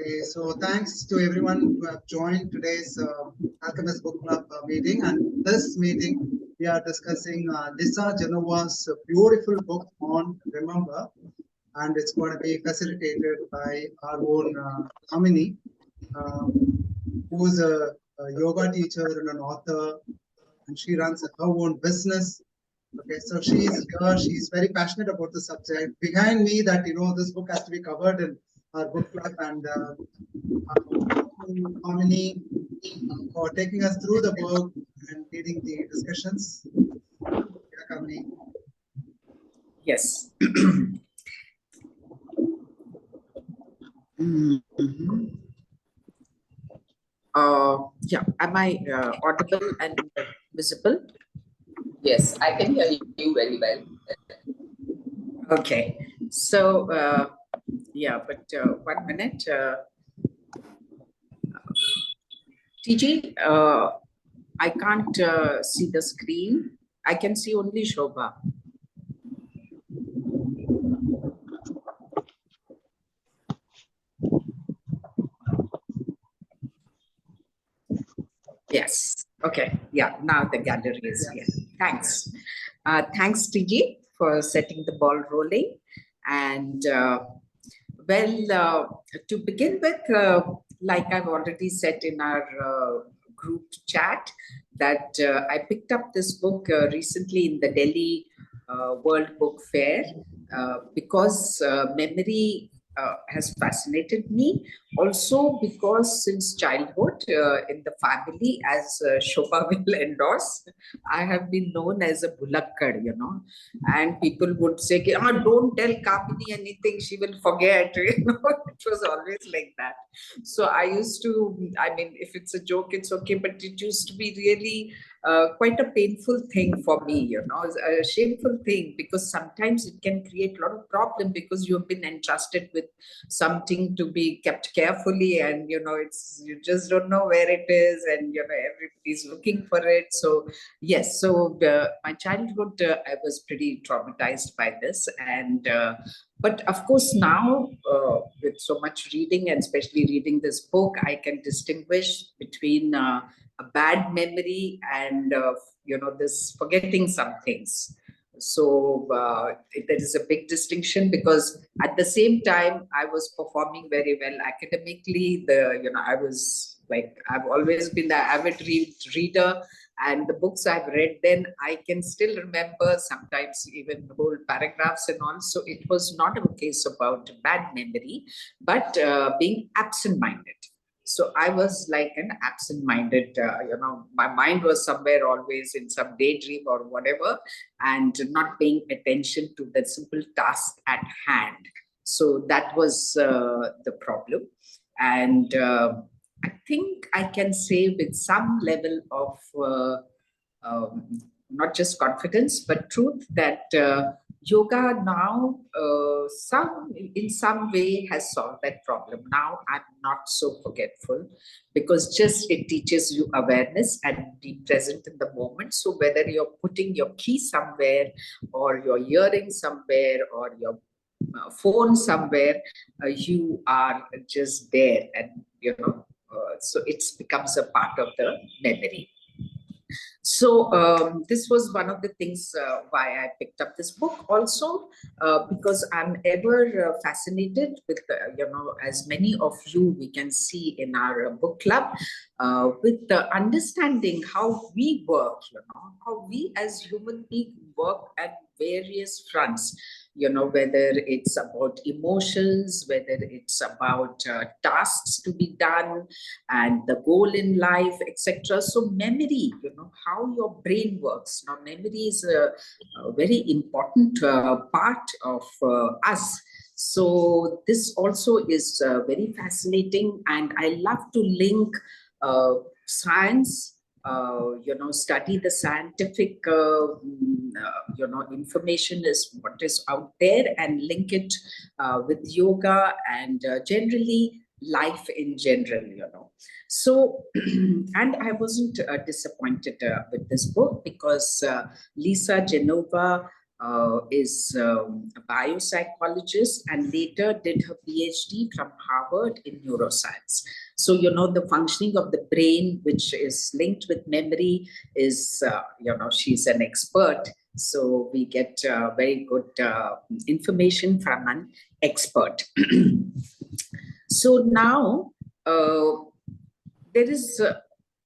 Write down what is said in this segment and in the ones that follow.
Okay, so thanks to everyone who have joined today's Alchemist Book Club meeting. And this meeting, we are discussing Lisa Genova's beautiful book on Remember, and it's going to be facilitated by our own Kamini, who's a yoga teacher and an author, and she runs her own business. Okay, so she's here. She's very passionate about the subject. Behind me, that this book has to be covered in our book club, and Kamini for taking us through the book and leading the discussions. Yeah, Kamini. Yes. Yeah, am I audible and visible? Yes, I can hear you very well. Okay, so yeah, but 1 minute. TG, I can't see the screen. I can see only Shobha. Yes. Okay. Yeah. Now the gallery is here. Thanks. Thanks, TG, for setting the ball rolling. And well, to begin with, like I've already said in our group chat, that I picked up this book recently in the Delhi World Book Fair because memory has fascinated me. Also because since childhood in the family, as Shobha will endorse, I have been known as a bulakkad, and people would say, don't tell Kamini anything, she will forget, it was always like that. So I used to, I mean, if it's a joke, it's okay, but it used to be really quite a painful thing for me, a shameful thing, because sometimes it can create a lot of problem because you have been entrusted with something to be kept carefully, and you just don't know where it is, and everybody's looking for it. So yes, so my childhood I was pretty traumatized by this, and but of course now with so much reading, and especially reading this book, I can distinguish between a bad memory and this forgetting some things. So there is a big distinction, because at the same time I was performing very well academically. I was like, I've always been the avid reader, and the books I've read then, I can still remember sometimes even whole paragraphs and all. So it was not a case about bad memory, but being absent-minded. So I was like an absent-minded, my mind was somewhere always in some daydream or whatever, and not paying attention to the simple task at hand. So that was the problem. And I think I can say with some level of not just confidence, but truth, that yoga now in some way has solved that problem. Now I'm not so forgetful, because just it teaches you awareness and be present in the moment. So whether you're putting your key somewhere, or your earring somewhere, or your phone somewhere, you are just there, and so it becomes a part of the memory. So this was one of the things why I picked up this book. Also, because I'm ever fascinated with, as many of you we can see in our book club, with the understanding how we work, how we as human beings work at various fronts. Whether it's about emotions, whether it's about tasks to be done, and the goal in life, etc. So memory, how your brain works. Now, memory is a very important part of us. So this also is very fascinating, and I love to link science, study the scientific, information is what is out there, and link it with yoga and generally life in general, So, and I wasn't disappointed with this book, because Lisa Genova is a biopsychologist and later did her PhD from Harvard in neuroscience. So, the functioning of the brain, which is linked with memory, is, she's an expert. So we get very good information from an expert. So now there is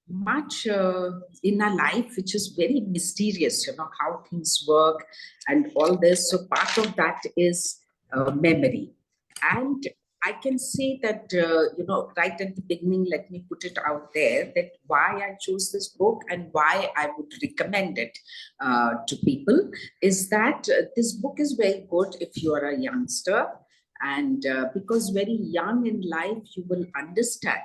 much in our life which is very mysterious, how things work and all this. So part of that is memory. And I can say that, right at the beginning, let me put it out there that why I chose this book and why I would recommend it to people is that this book is very good if you are a youngster. And because very young in life, you will understand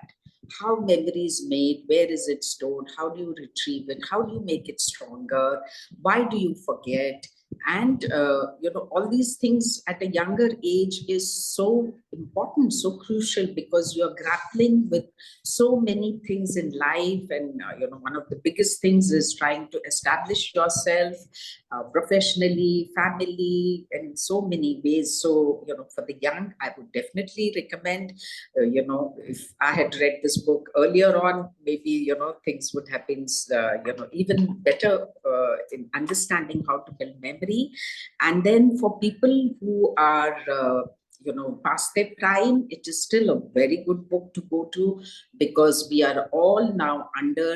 how memory is made, where is it stored, how do you retrieve it, how do you make it stronger, why do you forget? And all these things at a younger age is so important, so crucial, because you're grappling with so many things in life. And one of the biggest things is trying to establish yourself professionally, family, in so many ways. So for the young, I would definitely recommend, if I had read this book earlier on, maybe things would have been even better in understanding how to build memory. And then for people who are past their prime, it is still a very good book to go to, because we are all now under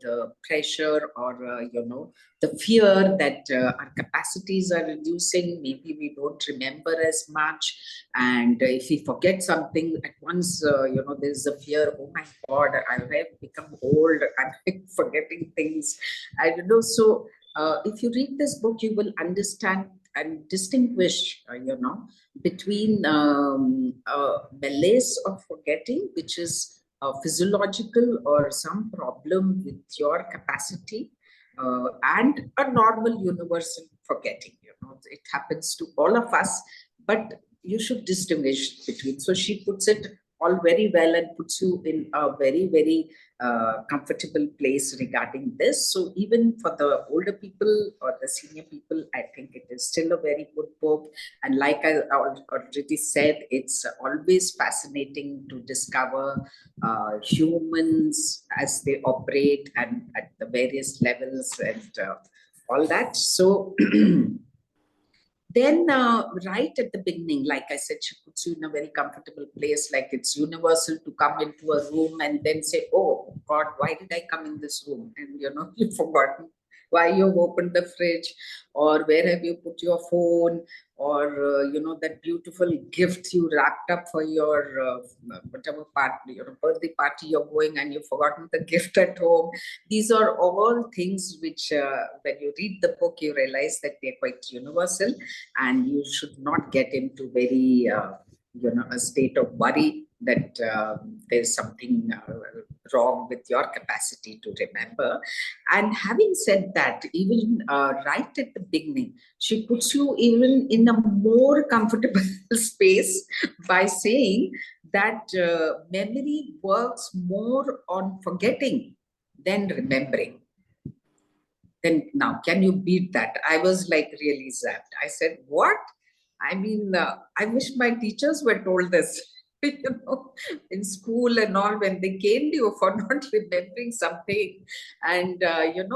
the pressure or the fear that our capacities are reducing. Maybe we don't remember as much, and if we forget something at once, there's a fear, oh my god, I have become old, I'm forgetting things. I don't know. So if you read this book, you will understand and distinguish, between malaise of forgetting, which is physiological or some problem with your capacity, and a normal universal forgetting. It happens to all of us, but you should distinguish between. So she puts it all very well and puts you in a very, very comfortable place regarding this. So even for the older people or the senior people, I think it is still a very good book. And like I already said, it's always fascinating to discover humans as they operate and at the various levels and all that. So then right at the beginning, like I said, she puts you in a very comfortable place, like it's universal to come into a room and then say, oh God, why did I come in this room? And you've forgotten why you've opened the fridge, or where have you put your phone, or that beautiful gift you wrapped up for your whatever party, birthday party you're going, and you've forgotten the gift at home. These are all things which when you read the book, you realize that they're quite universal, and you should not get into very a state of worry that there's something wrong with your capacity to remember. And having said that, even right at the beginning, she puts you even in a more comfortable space by saying that memory works more on forgetting than remembering. Then now, can you beat that? I was like really zapped. I said, what? I mean, I wish my teachers were told this, in school and all, when they caned you for not remembering something. And,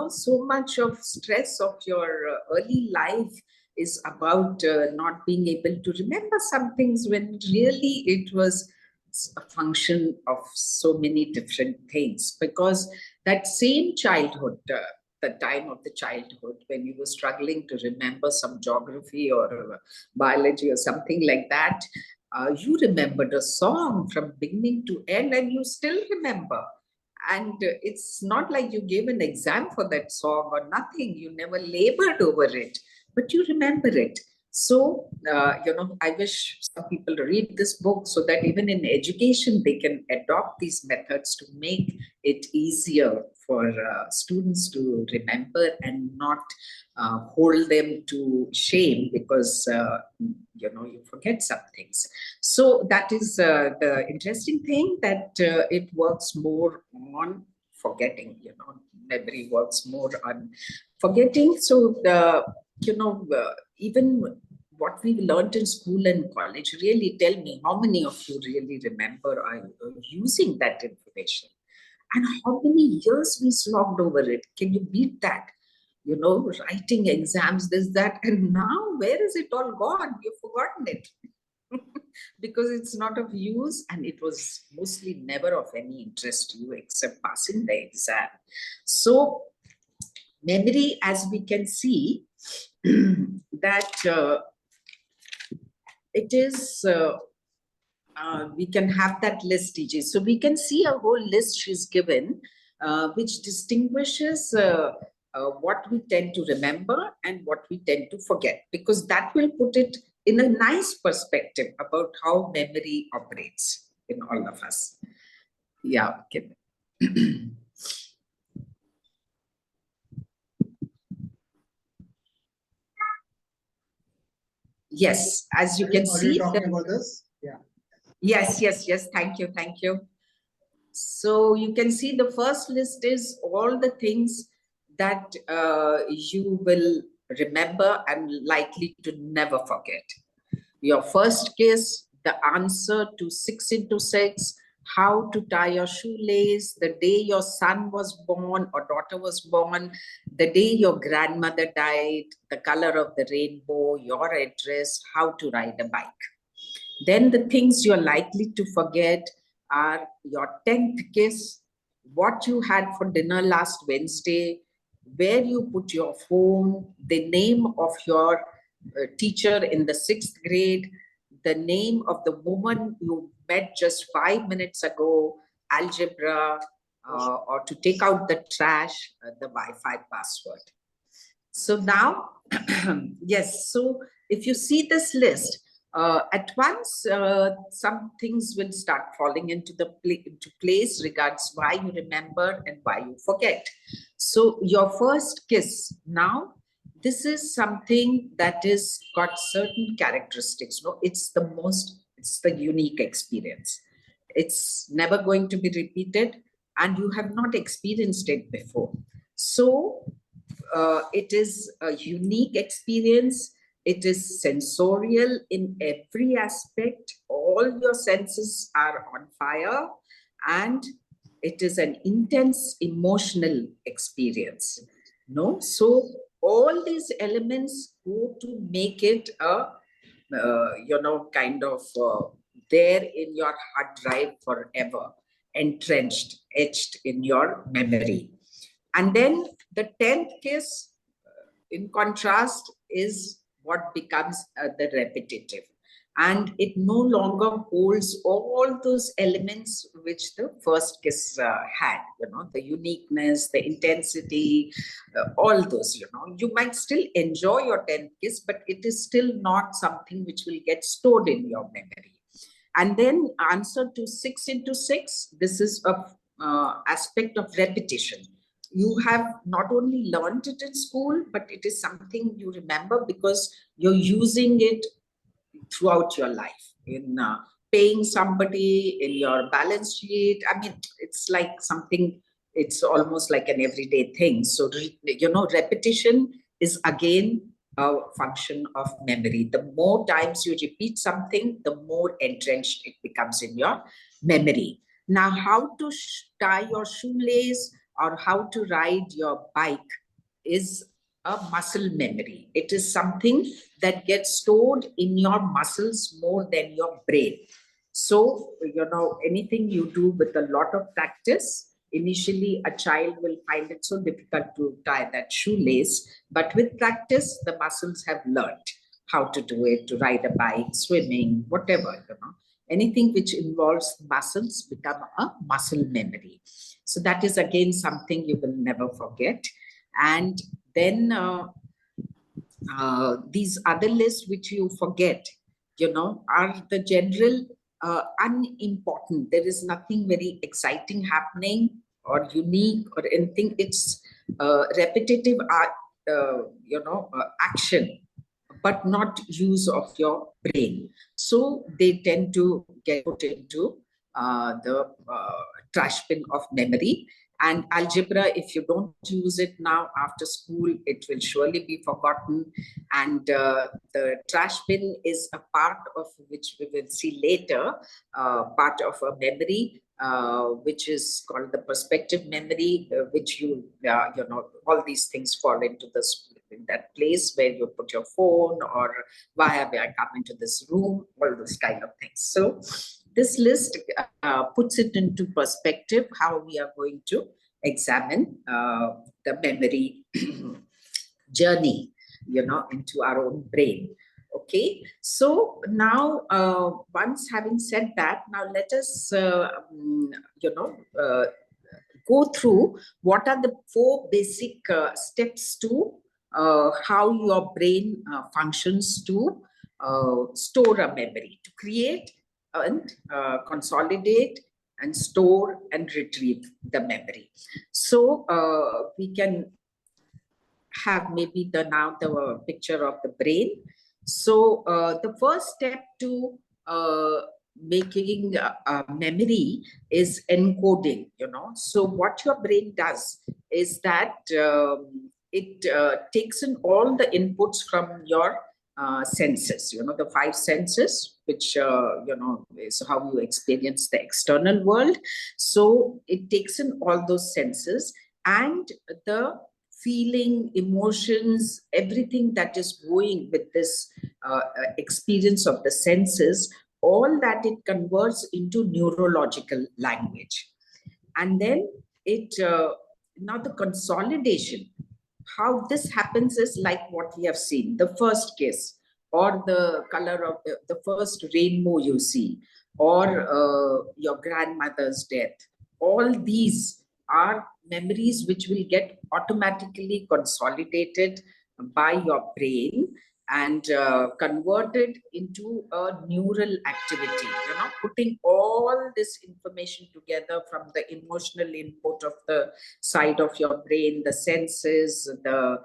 so much of stress of your early life is about not being able to remember some things, when really it was a function of so many different things. Because that same childhood, the time of the childhood when you were struggling to remember some geography or biology or something like that, you remembered a song from beginning to end and you still remember. And it's not like you gave an exam for that song or nothing. You never labored over it, but you remember it. So, I wish some people read this book so that even in education, they can adopt these methods to make it easier for students to remember and not hold them to shame because, you forget some things. So that is the interesting thing, that it works more on forgetting, memory works more on forgetting. So even what we learned in school and college, really tell me how many of you really remember are using that information, and how many years we slogged over it. Can you beat that? Writing exams, this, that, and now where is it all gone? You've forgotten it. Because it's not of use, and it was mostly never of any interest to you except passing the exam. So memory, as we can see, that it is, we can have that list, TJ. So we can see a whole list she's given, which distinguishes what we tend to remember and what we tend to forget, because that will put it in a nice perspective about how memory operates in all of us. Yeah, okay. Yes, as you can see. Are you talking about this? Yeah. Yes. Thank you. So you can see the first list is all the things that you will remember and likely to never forget. Your first kiss, the answer to 6 into 6, how to tie your shoelace, the day your son was born or daughter was born, the day your grandmother died, the color of the rainbow, your address, how to ride a bike. Then the things you're likely to forget are your 10th kiss, what you had for dinner last Wednesday, where you put your phone, the name of your teacher in the 6th grade, the name of the woman you met just 5 minutes ago, algebra, or to take out the trash, the Wi-Fi password. So now, yes, so if you see this list, at once, some things will start falling into place regards why you remember and why you forget. So your first kiss, now, this is something that is got certain characteristics. No, it's the unique experience. It's never going to be repeated, and you have not experienced it before. So it is a unique experience. It is sensorial in every aspect. All your senses are on fire, and it is an intense emotional experience. No, so all these elements go to make it a kind of there in your hard drive forever, entrenched, etched in your memory. And then the 10th kiss, in contrast, is what becomes the repetitive. And it no longer holds all those elements which the first kiss had, the uniqueness, the intensity, all those, You might still enjoy your 10th kiss, but it is still not something which will get stored in your memory. And then answer to 6 into 6, this is a aspect of repetition. You have not only learned it in school, but it is something you remember because you're using it throughout your life in paying somebody, in your balance sheet. I mean, it's like something, it's almost like an everyday thing. So, repetition is again a function of memory. The more times you repeat something, the more entrenched it becomes in your memory. Now, how to tie your shoelace or how to ride your bike is a muscle memory. It is something that gets stored in your muscles more than your brain. So, anything you do with a lot of practice, initially a child will find it so difficult to tie that shoelace, but with practice, the muscles have learned how to do it, to ride a bike, swimming, whatever, Anything which involves muscles become a muscle memory. So that is again something you will never forget. And then these other lists which you forget, are the general unimportant. There is nothing very exciting happening or unique or anything. It's repetitive action, but not use of your brain. So they tend to get put into the trash bin of memory. And algebra, if you don't use it now after school, it will surely be forgotten. And the trash bin is a part of which we will see later, part of a memory, which is called the perspective memory, which all these things fall into this, in that place where you put your phone, or why have I come into this room, all those kind of things. So this list puts it into perspective how we are going to examine the memory journey, into our own brain. Okay, so now once having said that, now let us go through what are the 4 basic steps to how your brain functions to store a memory, to create and consolidate and store and retrieve the memory. So we can have maybe the picture of the brain. So the first step to making a memory is encoding. So what your brain does is that it takes in all the inputs from your senses, the 5 senses, which is how you experience the external world. So it takes in all those senses, and the feeling, emotions, everything that is going with this experience of the senses, all that it converts into neurological language. And then it now the consolidation, how this happens is like what we have seen, the first kiss, or the color of the first rainbow you see, or your grandmother's death. All these are memories which will get automatically consolidated by your brain and converted into a neural activity, putting all this information together from the emotional input of the side of your brain, the senses, the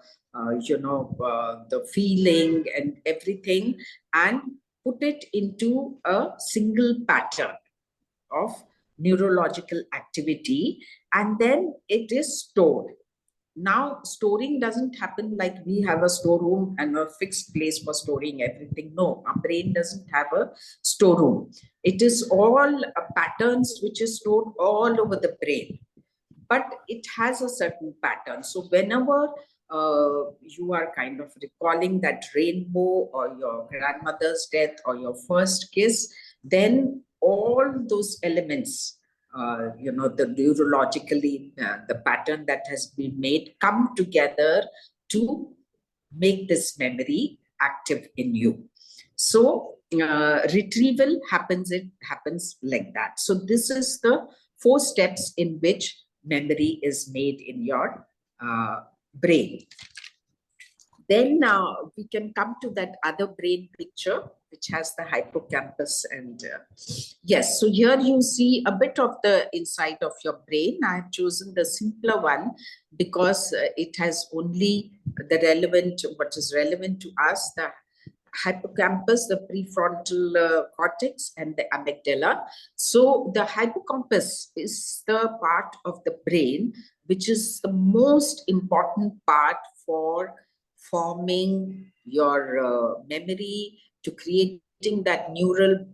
feeling and everything, and put it into a single pattern of neurological activity, and then it is stored. Now, storing doesn't happen like we have a storeroom and a fixed place for storing everything. No, our brain doesn't have a storeroom. It is all patterns which is stored all over the brain, but it has a certain pattern. So whenever you are kind of recalling that rainbow or your grandmother's death or your first kiss, then all those elements, the neurologically, the pattern that has been made come together to make this memory active in you. So retrieval happens like that. So this is the 4 steps in which memory is made in your brain. Then we can come to that other brain picture, which has the hippocampus. And yes, so here you see a bit of the inside of your brain. I have chosen the simpler one because it has only what is relevant to us, the hippocampus, the prefrontal cortex, and the amygdala. So the hippocampus is the part of the brain which is the most important part for forming your memory, to creating that neural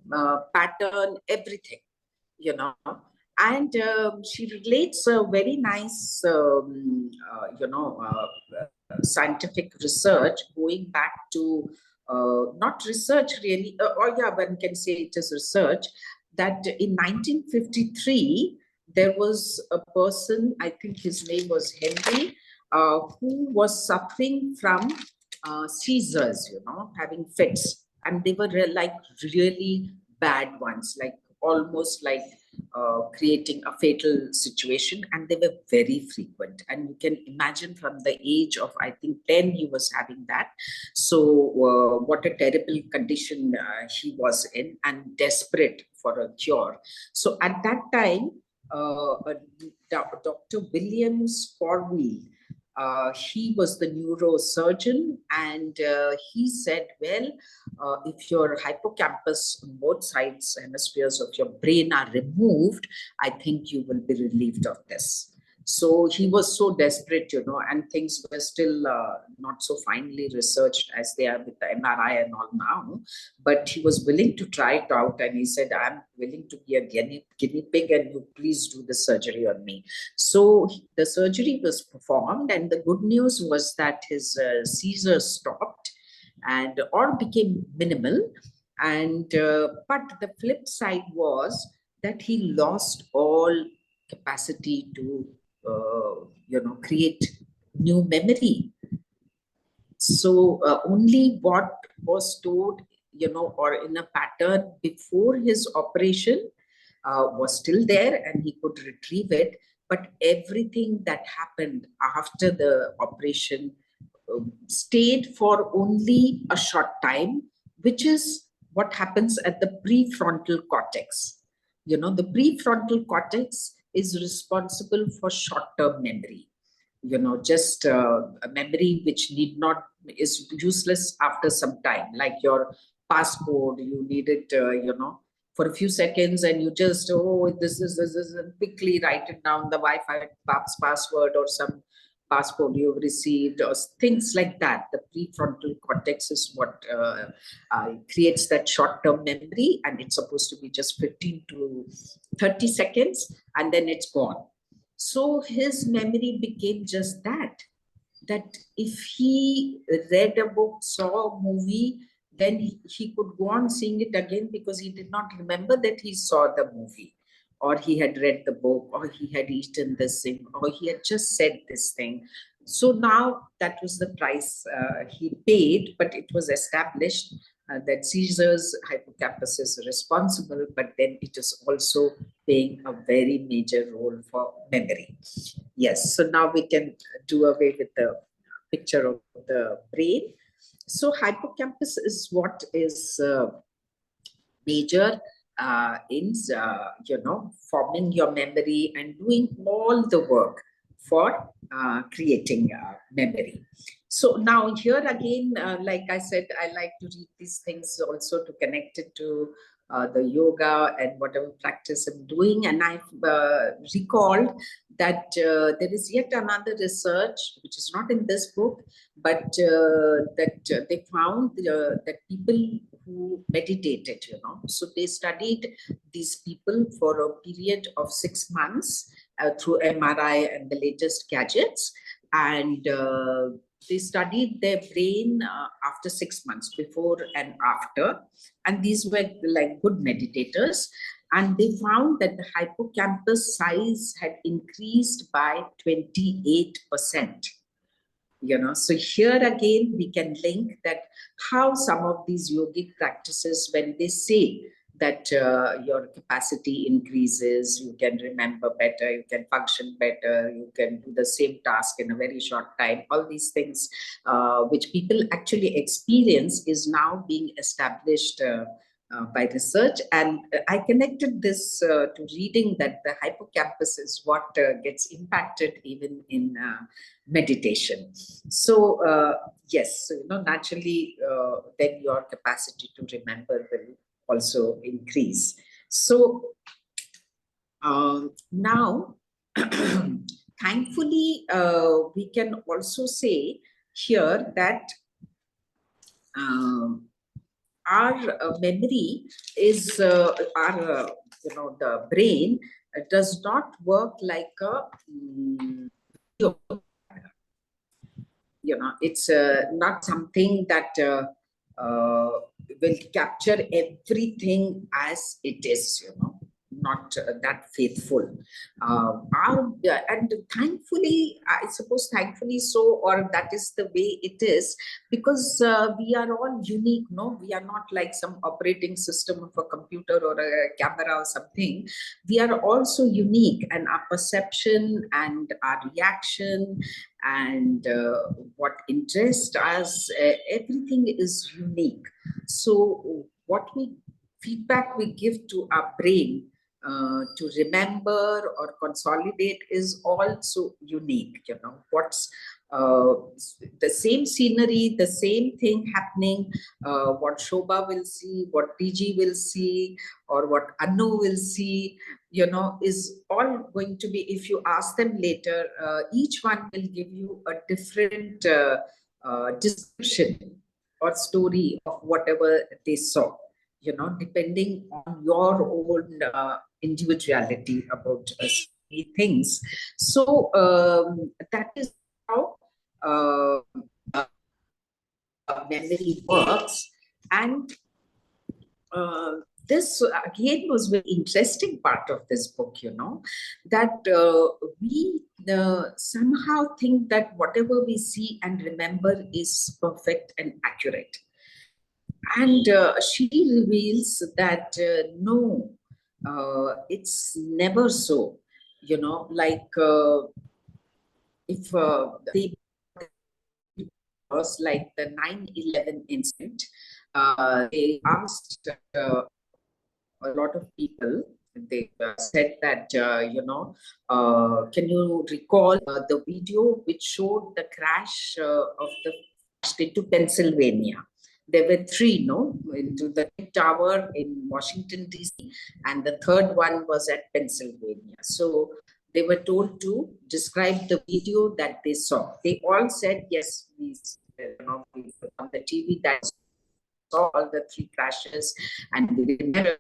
pattern, everything, And she relates a very nice, scientific research going back to, not research really, or yeah, one can say it is research, that in 1953, there was a person, I think his name was Henry, who was suffering from seizures, having fits. And they were like really bad ones, like almost like creating a fatal situation, and they were very frequent. And you can imagine from the age of, I think, 10, he was having that. So what a terrible condition he was in, and desperate for a cure. So at that time, Dr. William Sporville, he was the neurosurgeon, and he said, well, if your hippocampus on both sides hemispheres of your brain are removed, I think you will be relieved of this. So he was so desperate, and things were still not so finely researched as they are with the MRI and all now. But he was willing to try it out, and he said, "I'm willing to be a guinea pig, and you please do the surgery on me." So the surgery was performed, and the good news was that his seizures stopped and or became minimal. And but the flip side was that he lost all capacity to create new memory. So only what was stored, or in a pattern before his operation was still there, and he could retrieve it. But everything that happened after the operation stayed for only a short time, which is what happens at the prefrontal cortex. The prefrontal cortex is responsible for short-term memory, just a memory which need not, is useless after some time, like your passport. You need it, for a few seconds, and you just, oh, this, and quickly write it down, the Wi-Fi password or some passport you've received, or things like that. The prefrontal cortex is what creates that short-term memory, and it's supposed to be just 15 to 30 seconds, and then it's gone. So his memory became just that if he read a book, saw a movie, then he could go on seeing it again, because he did not remember that he saw the movie, or he had read the book, or he had eaten this thing, or he had just said this thing. So now that was the price he paid, but it was established that Caesar's hippocampus is responsible, but then it is also playing a very major role for memory. Yes, so now we can do away with the picture of the brain. So hippocampus is what is major in forming your memory and doing all the work for creating memory. So now here again, like I said, I like to read these things also to connect it to the yoga and whatever practice I'm doing. And I've recalled that there is yet another research, which is not in this book, but that they found that people who meditated, so they studied these people for a period of 6 months through MRI and the latest gadgets. And they studied their brain after 6 months, before and after. And these were like good meditators. And they found that the hippocampus size had increased by 28%. So here again, we can link that how some of these yogic practices, when they say that your capacity increases, you can remember better, you can function better, you can do the same task in a very short time, all these things which people actually experience is now being established by research. And I connected this to reading that the hippocampus is what gets impacted even in meditation. So yes, so, naturally, then your capacity to remember will also increase. So now, thankfully, we can also say here that our memory is our the brain does not work like a it's not something that will capture everything as it is, not that faithful. And thankfully, I suppose thankfully so, or that is the way it is, because we are all unique, no? We are not like some operating system of a computer or a camera or something. We are also unique, and our perception and our reaction and what interests us, everything is unique. So what feedback we give to our brain to remember or consolidate is also unique. What's the same scenery, the same thing happening, what Shobha will see, what PG will see, or what Anu will see, is all going to be, if you ask them later, each one will give you a different description or story of whatever they saw, depending on your own individuality about things. So that is how uh, memory works. And this again was very interesting part of this book, that we somehow think that whatever we see and remember is perfect and accurate. And she reveals that no, it's never so, like if they was like the 9/11 incident, they asked a lot of people. They said that, can you recall the video which showed the crash of the into Pennsylvania? There were three, into the tower in Washington, D.C., and the third one was at Pennsylvania. So they were told to describe the video that they saw. They all said, yes, we on the TV that saw all the three crashes, and we remember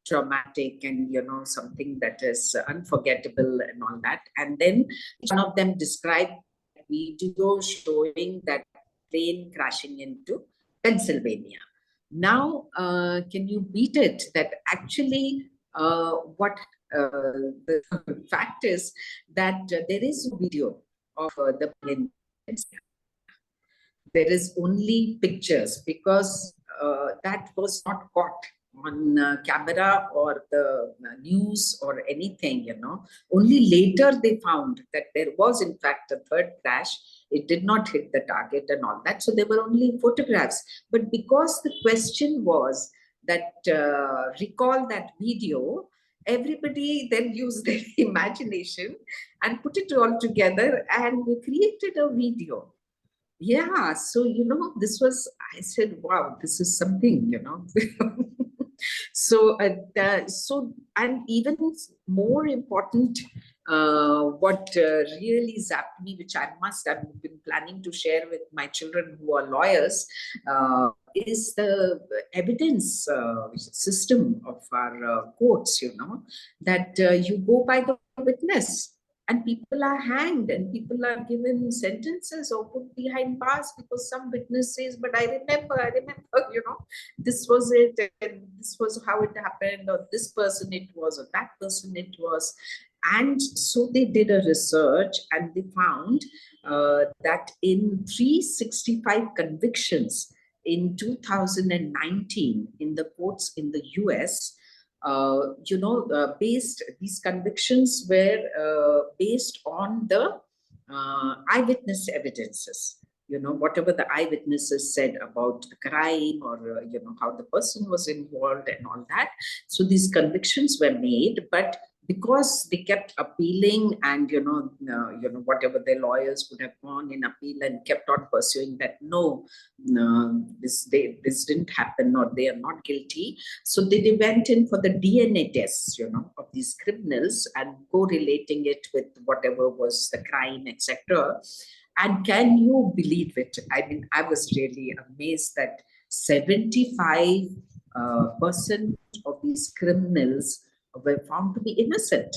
traumatic and something that is unforgettable and all that. And then one of them described a video showing that plane crashing into Pennsylvania. Now, can you beat it? That actually what the fact is that there is a video of the plane. There is only pictures because that was not caught on camera or the news or anything, Only later they found that there was in fact a third crash. It did not hit the target and all that. So there were only photographs. But because the question was that recall that video, everybody then used their imagination and put it all together and created a video. Yeah, so this was, I said, wow, this is something, So and even more important, what really zapped me, which I've been planning to share with my children who are lawyers, is the evidence system of our courts, that you go by the witness. And people are hanged and people are given sentences or put behind bars because some witness says, but I remember, this was it, and this was how it happened, or this person it was, or that person it was. And so they did a research and they found that in 365 convictions in 2019 in the courts in the US, these convictions were based on the eyewitness evidences. Whatever the eyewitnesses said about a crime or, how the person was involved and all that. So these convictions were made, but because they kept appealing and, whatever their lawyers would have gone in appeal and kept on pursuing that, this didn't happen or they are not guilty. So they went in for the DNA tests, of these criminals and correlating it with whatever was the crime, etc. And can you believe it? I mean, I was really amazed that 75% of these criminals were found to be innocent.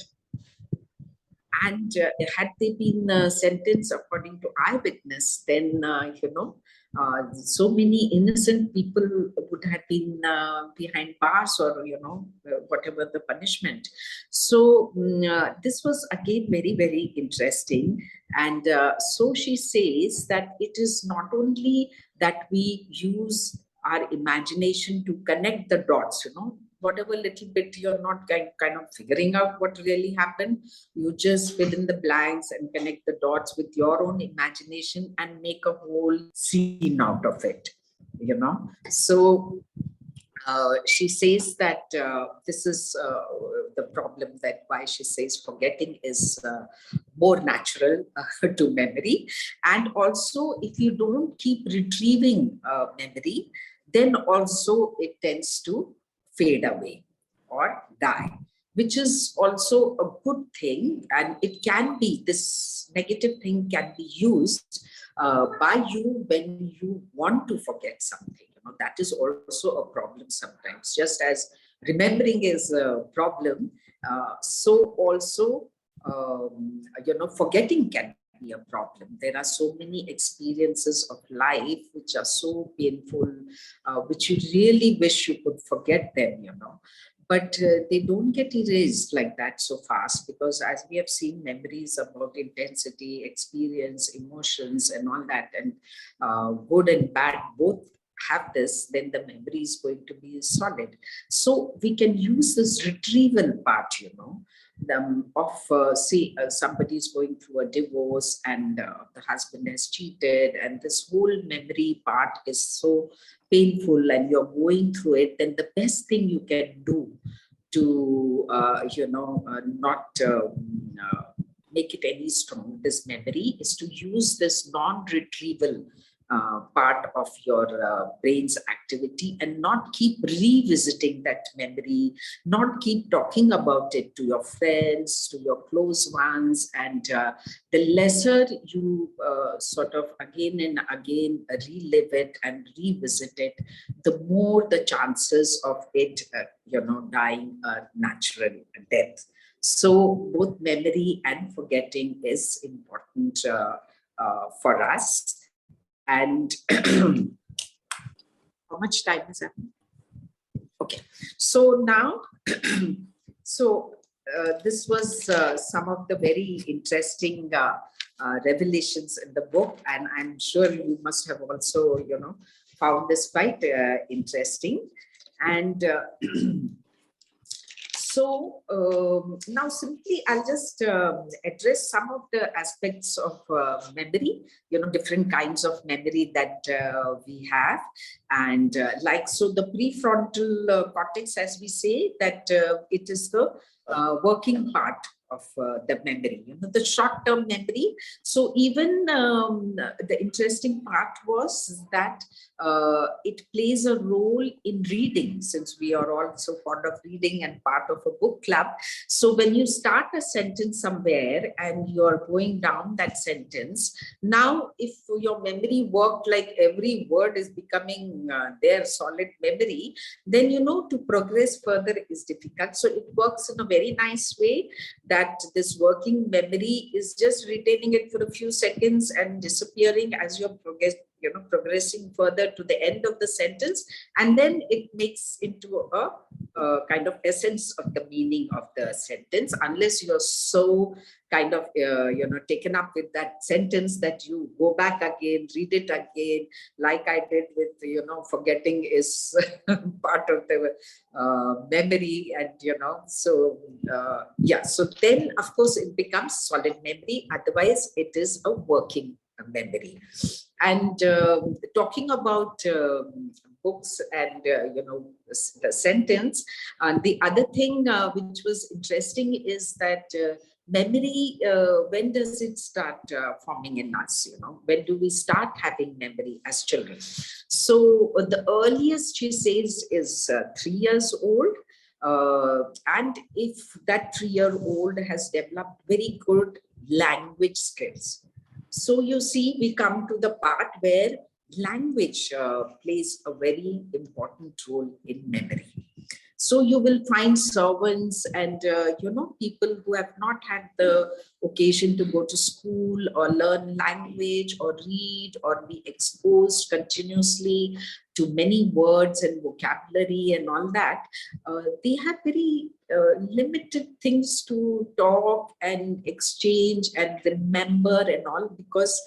And had they been sentenced according to eyewitness, then, so many innocent people would have been behind bars or, whatever the punishment. So this was again very, very interesting. And so she says that it is not only that we use our imagination to connect the dots, whatever little bit you're not kind of figuring out what really happened, you just fill in the blanks and connect the dots with your own imagination and make a whole scene out of it, So she says that this is the problem, that why she says forgetting is more natural to memory. And also, if you don't keep retrieving memory, then also it tends to fade away or die, which is also a good thing. And it can be, this negative thing can be used by you when you want to forget something. That is also a problem sometimes. Just as remembering is a problem, so also forgetting can be a problem. There are so many experiences of life which are so painful, which you really wish you could forget them, but they don't get erased like that so fast, because as we have seen, memories about intensity, experience, emotions and all that, and good and bad both have this, then the memory is going to be solid. So we can use this retrieval part, of say somebody is going through a divorce and the husband has cheated, and this whole memory part is so painful and you're going through it, then the best thing you can do to not make it any strong, this memory, is to use this non-retrieval part of your brain's activity, and not keep revisiting that memory, not keep talking about it to your friends, to your close ones. And the lesser you sort of again and again relive it and revisit it, the more the chances of it dying a natural death. So both memory and forgetting is important for us. And how much time is that? Okay, so now, this was some of the very interesting revelations in the book, and I'm sure you must have also, found this quite interesting. And so now simply I'll just address some of the aspects of memory, different kinds of memory that we have. And so the prefrontal cortex, as we say, that it is the working part of the memory, the short-term memory. So even the interesting part was that it plays a role in reading, since we are all so fond of reading and part of a book club. So when you start a sentence somewhere and you're going down that sentence, now if your memory worked like every word is becoming their solid memory, then to progress further is difficult. So it works in a very nice way, that this working memory is just retaining it for a few seconds and disappearing as you're progressing further to the end of the sentence, and then it makes into a kind of essence of the meaning of the sentence, unless you're so kind of taken up with that sentence that you go back again, read it again, like I did with forgetting is part of the memory. And so so then of course it becomes solid memory, otherwise it is a working memory. And talking about books and the sentence, the other thing which was interesting is that memory, when does it start forming in us? When do we start having memory as children? So the earliest, she says, is 3 years old. And if that 3-year-old has developed very good language skills. So you see, we come to the part where language plays a very important role in memory. So you will find servants and, people who have not had the occasion to go to school or learn language or read or be exposed continuously to many words and vocabulary and all that. They have very limited things to talk and exchange and remember and all, because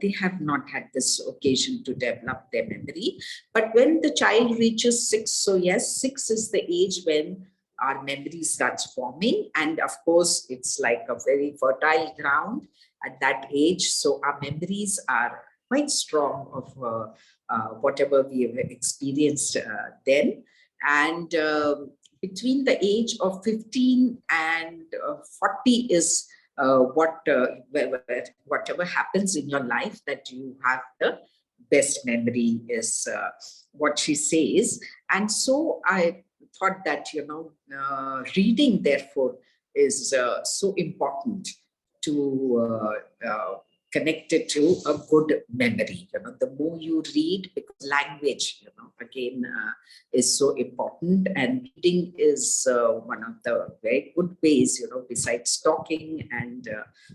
they have not had this occasion to develop their memory. But when the child reaches 6, so yes, 6 is the age when our memory starts forming. And of course, it's like a very fertile ground at that age. So our memories are quite strong of whatever we have experienced then. And between the age of 15 and 40 is whatever happens in your life, that you have the best memory, is what she says. And so I thought that, reading, therefore, is so important to connect it to a good memory. The more you read, because language, again, is so important, and reading is one of the very good ways, besides talking and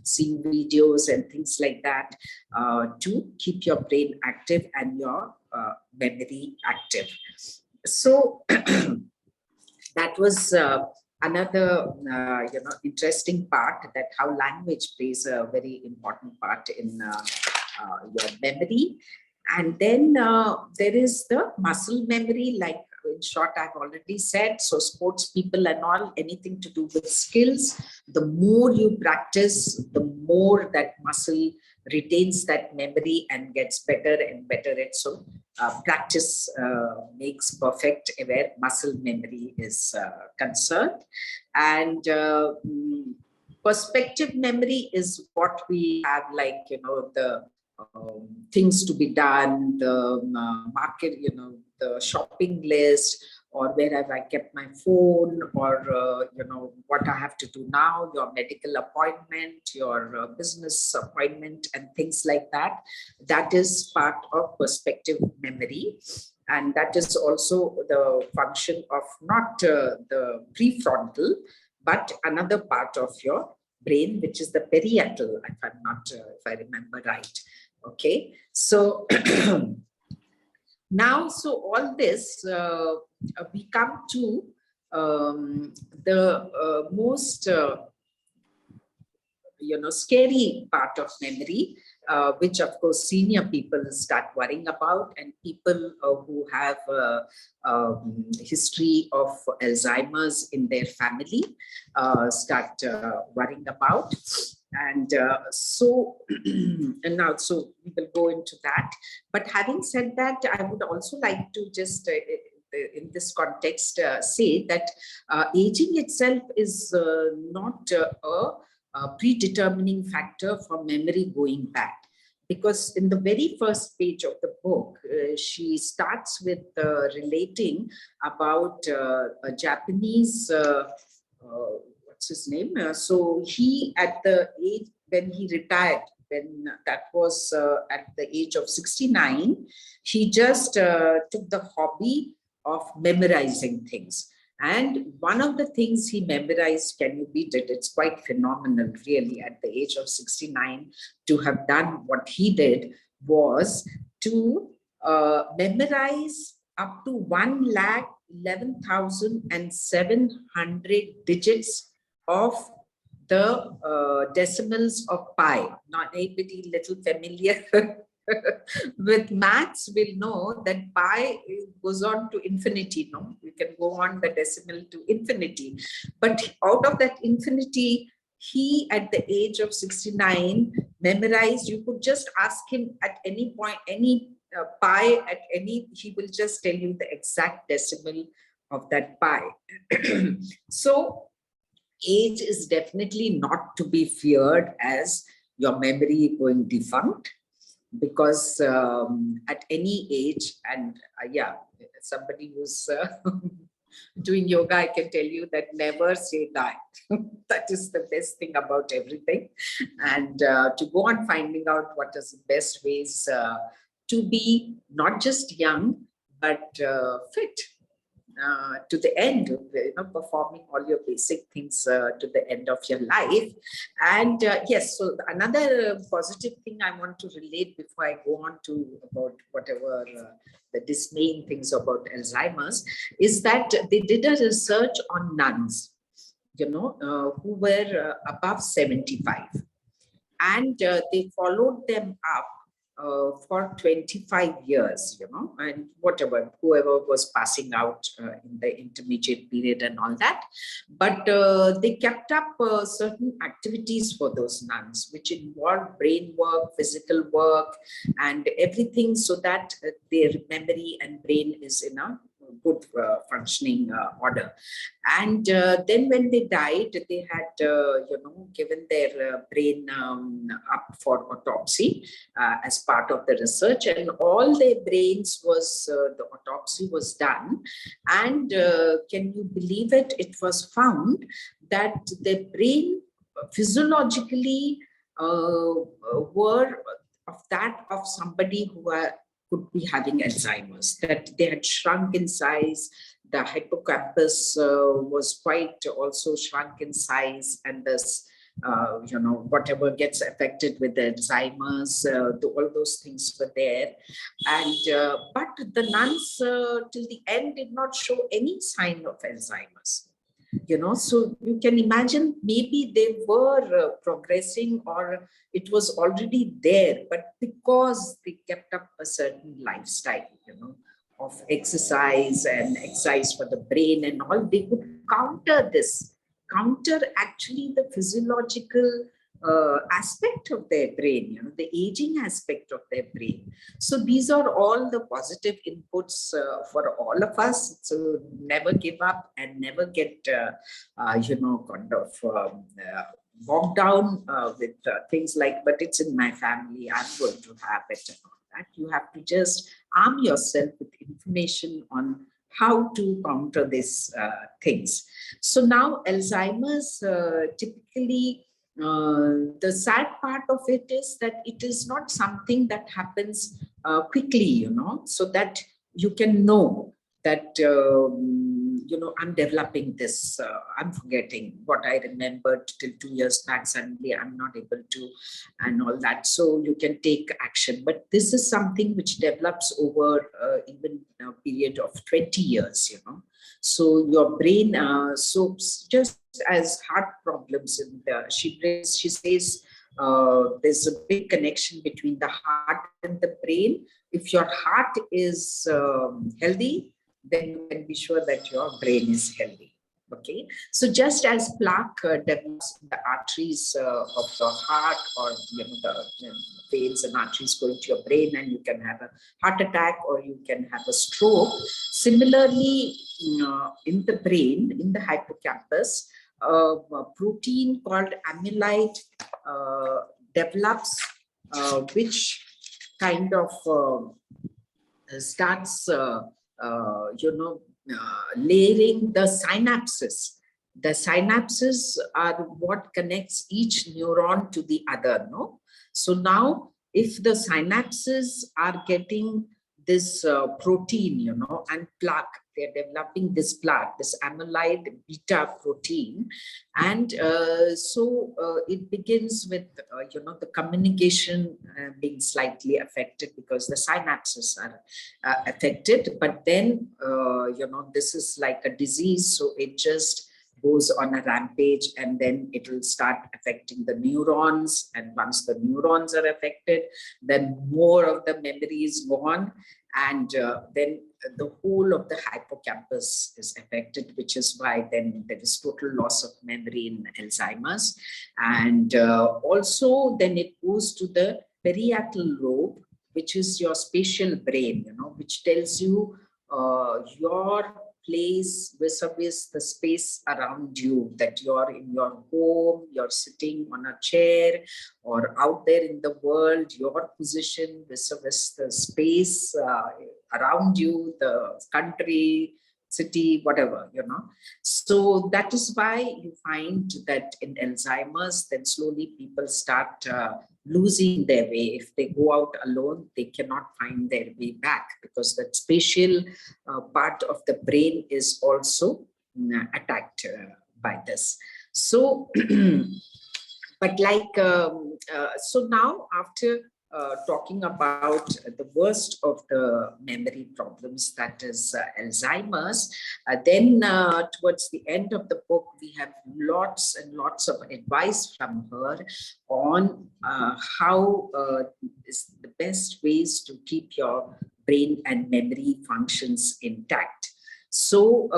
seeing videos and things like that, to keep your brain active and your memory active. So that was another interesting part, that how language plays a very important part in your memory. And then there is the muscle memory, like in short I've already said. So sports people and all, anything to do with skills, the more you practice, the more that muscle retains that memory and gets better and better at. So practice makes perfect where muscle memory is concerned. And perspective memory is what we have, like, the things to be done, the market, the shopping list, or where have I kept my phone, or what I have to do now, your medical appointment, your business appointment, and things like that. That is part of perspective memory. And that is also the function of not the prefrontal, but another part of your brain, which is the parietal, if I'm not, if I remember right. Okay, so now, so all this, we come to the most scary part of memory, which of course senior people start worrying about, and people who have history of Alzheimer's in their family start worrying about. And so and now, so we will go into that. But having said that, I would also like to just in this context say that aging itself is not a predetermining factor for memory going back, because in the very first page of the book, she starts with relating about a Japanese what's his name? So he, at the age when he retired, when that was at the age of 69, he just took the hobby of memorizing things. And one of the things he memorized, can you beat it? It's quite phenomenal, really, at the age of 69, to have done what he did, was to memorize up to 1,11,700 digits of the decimals of pi. Not anybody little familiar with maths will know that pi goes on to infinity. No, you can go on the decimal to infinity. But out of that infinity, he, at the age of 69, memorized. You could just ask him at any point, any pi at any, he will just tell you the exact decimal of that pi. So age is definitely not to be feared as your memory going defunct, because at any age, and yeah, somebody who's doing yoga, I can tell you that never say die. That is the best thing about everything. And to go on finding out what is the best ways to be not just young, but fit. To the end, performing all your basic things to the end of your life. And yes, so another positive thing I want to relate before I go on to about whatever the dismaying things about Alzheimer's, is that they did a research on nuns, who were above 75. And they followed them up for 25 years, and whoever was passing out in the intermediate period and all that. But they kept up certain activities for those nuns, which involved brain work, physical work, and everything, so that their memory and brain is in a good functioning order. And then when they died, they had, given their brain up for autopsy as part of the research, and all their brains was, the autopsy was done. And can you believe it? It was found that their brain physiologically were of that of somebody who could be having Alzheimer's, that they had shrunk in size. The hippocampus was quite also shrunk in size, and this, whatever gets affected with the Alzheimer's, all those things were there. And but the nuns till the end did not show any sign of Alzheimer's. So you can imagine maybe they were progressing, or it was already there, but because they kept up a certain lifestyle, of exercise and exercise for the brain and all, they could counter actually the physiological aspect of their brain, the aging aspect of their brain. So these are all the positive inputs for all of us. So never give up and never get, bogged down with things like, but it's in my family, I'm going to have it and all that. You have to just arm yourself with information on how to counter these things. So now Alzheimer's typically, the sad part of it is that it is not something that happens quickly, so that you can know that, I'm developing this, I'm forgetting what I remembered till 2 years back, suddenly I'm not able to, and all that. So you can take action. But this is something which develops over even a period of 20 years, So your brain, so just as heart problems, she says there's a big connection between the heart and the brain. If your heart is healthy, then you can be sure that your brain is healthy. Okay, so just as plaque develops in the arteries of the heart, or the veins and arteries going to your brain, and you can have a heart attack or you can have a stroke. Similarly, in the brain, in the hippocampus, a protein called amyloid develops, which kind of starts, layering the synapses. The synapses are what connects each neuron to the other, no? So now, if the synapses are getting this protein, and plaque, they're developing this plaque, this amyloid beta protein. And so it begins with, the communication being slightly affected because the synapses are affected. But then, this is like a disease, so it just goes on a rampage, and then it will start affecting the neurons. And once the neurons are affected, then more of the memory is gone, and then the whole of the hippocampus is affected, which is why then there is total loss of memory in Alzheimer's. And also then it goes to the parietal lobe, which is your spatial brain, which tells you your place vis-a-vis the space around you, that you're in your home, you're sitting on a chair, or out there in the world, your position vis-a-vis the space around you, the country, city, whatever, So that is why you find that in Alzheimer's, then slowly people start losing their way. If they go out alone, they cannot find their way back, because that spatial part of the brain is also attacked by this. So, but like, so now after talking about the worst of the memory problems, that is Alzheimer's, then towards the end of the book, we have lots and lots of advice from her on how is the best ways to keep your brain and memory functions intact. So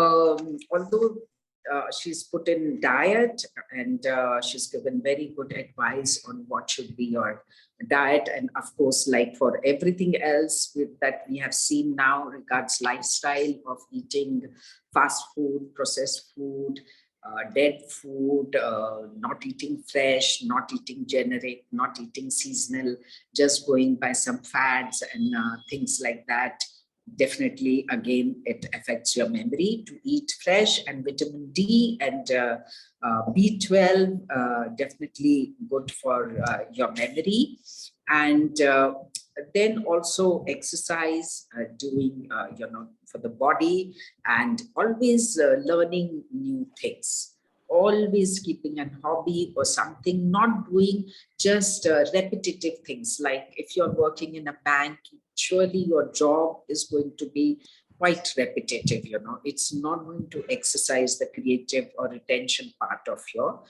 although she's put in diet, and she's given very good advice on what should be your diet. And of course, like for everything else that we have seen now regards lifestyle of eating fast food, processed food, dead food, not eating fresh, not eating generic, not eating seasonal, just going by some fads and things like that. Definitely, again, it affects your memory. To eat fresh, and vitamin D and B12, definitely good for your memory. And then also exercise, doing, for the body, and always learning new things. Always keeping a hobby or something, not doing just repetitive things. Like if you're working in a bank, surely your job is going to be quite repetitive. It's not going to exercise the creative or retention part of your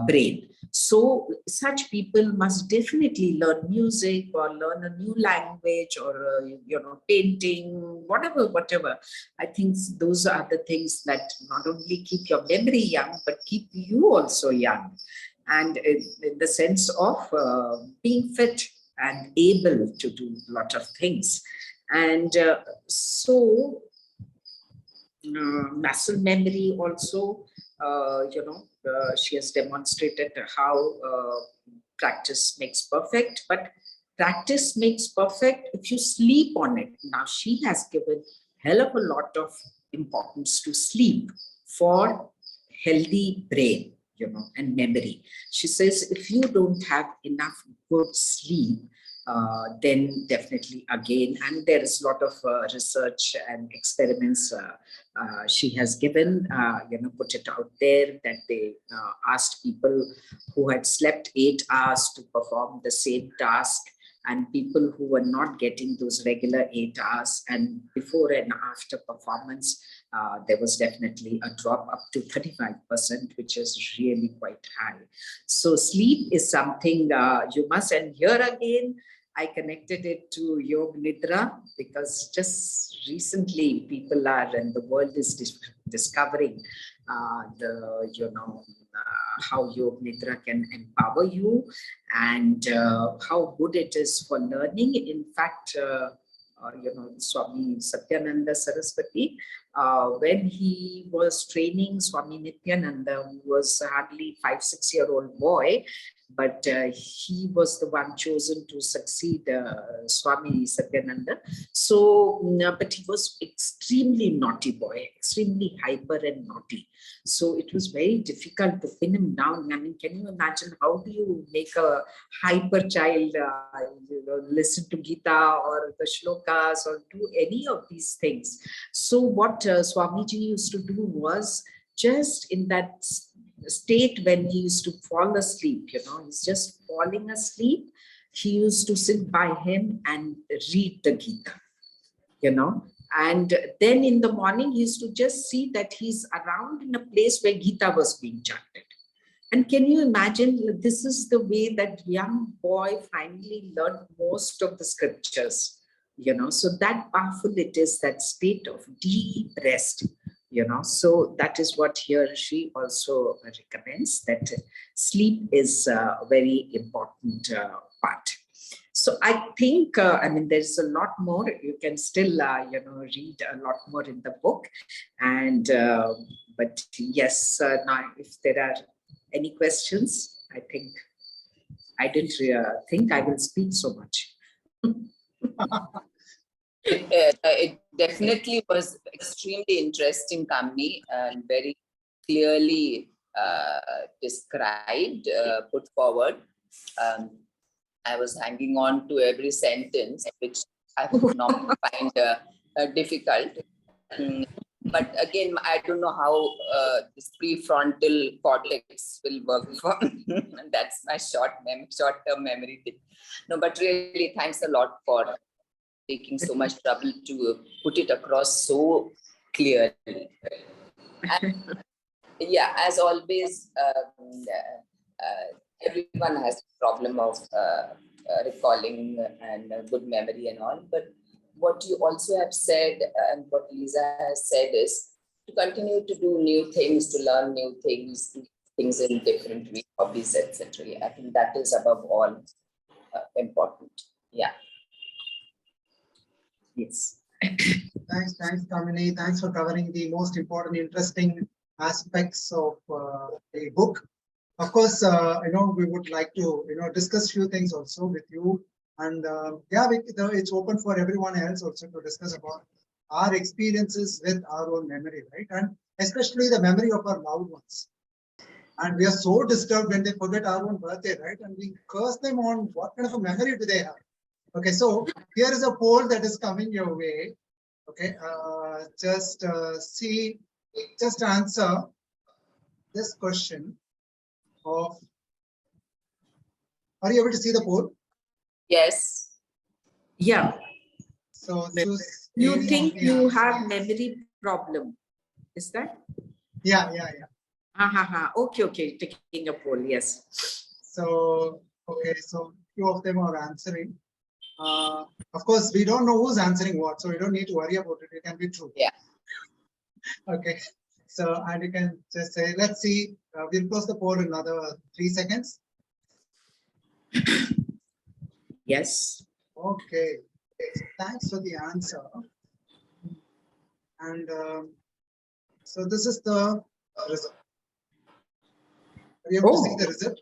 brain. So such people must definitely learn music or learn a new language, or painting, whatever. I think those are the things that not only keep your memory young, but keep you also young, and in the sense of being fit and able to do a lot of things. And muscle memory also, she has demonstrated how practice makes perfect, but practice makes perfect if you sleep on it. Now, she has given hell of a lot of importance to sleep for healthy brain, and memory. She says if you don't have enough good sleep, then definitely again, and there is a lot of research and experiments she has given, put it out there, that they asked people who had slept 8 hours to perform the same task, and people who were not getting those regular 8 hours, and before and after performance, there was definitely a drop up to 35%, which is really quite high. So sleep is something you must, and here again, I connected it to Yog Nidra, because just recently people are, and the world is discovering how Yog Nidra can empower you, and how good it is for learning. In fact, Swami Satyananda Saraswati, when he was training Swami Nityananda, who was hardly 5-6-year-old boy, but he was the one chosen to succeed Swami Satyananda. So, but he was extremely naughty boy, extremely hyper and naughty. So it was very difficult to pin him down. I mean, can you imagine, how do you make a hyper child listen to Gita or the shlokas or do any of these things? So what Swamiji used to do was, just in that state when he used to fall asleep, he's just falling asleep, he used to sit by him and read the Gita, and then in the morning he used to just see that he's around in a place where Gita was being chanted. And can you imagine, this is the way that young boy finally learned most of the scriptures, so that powerful it is, that state of deep rest. So that is what here she also recommends, that sleep is a very important part. So I think, there's a lot more. You can still, read a lot more in the book. And, but yes, now if there are any questions, I think I didn't think I will speak so much. It definitely was extremely interesting, Kamini, and very clearly described, put forward. I was hanging on to every sentence, which I would not find difficult. But again, I don't know how this prefrontal cortex will work for me. That's my short-term memory thing. No, but really, thanks a lot for taking so much trouble to put it across so clearly. And, yeah, as always, everyone has a problem of recalling and good memory and all. But what you also have said, and what Lisa has said, is to continue to do new things, to learn new things, things in different ways, hobbies, etc. I think that is above all important. Yeah. Yes. Thanks, Kamini. Thanks for covering the most important, interesting aspects of the book. Of course, we would like to, discuss few things also with you. And it's open for everyone else also to discuss about our experiences with our own memory, right? And especially the memory of our loved ones. And we are so disturbed when they forget our own birthday, right? And we curse them on what kind of a memory do they have? Okay, so here is a poll that is coming your way. Okay, just answer this question of, are you able to see the poll? Yes. Yeah. So you think you have memory problem? Is that? Yeah. Okay. Taking a poll, yes. So, okay, so few of them are answering. Of course, we don't know who's answering what, so we don't need to worry about it. It can be true. Yeah. Okay. So, and you can just say, let's see, we'll close the poll in another 3 seconds. Yes. Okay. So thanks for the answer. And so this is the result. Are you able to see the result?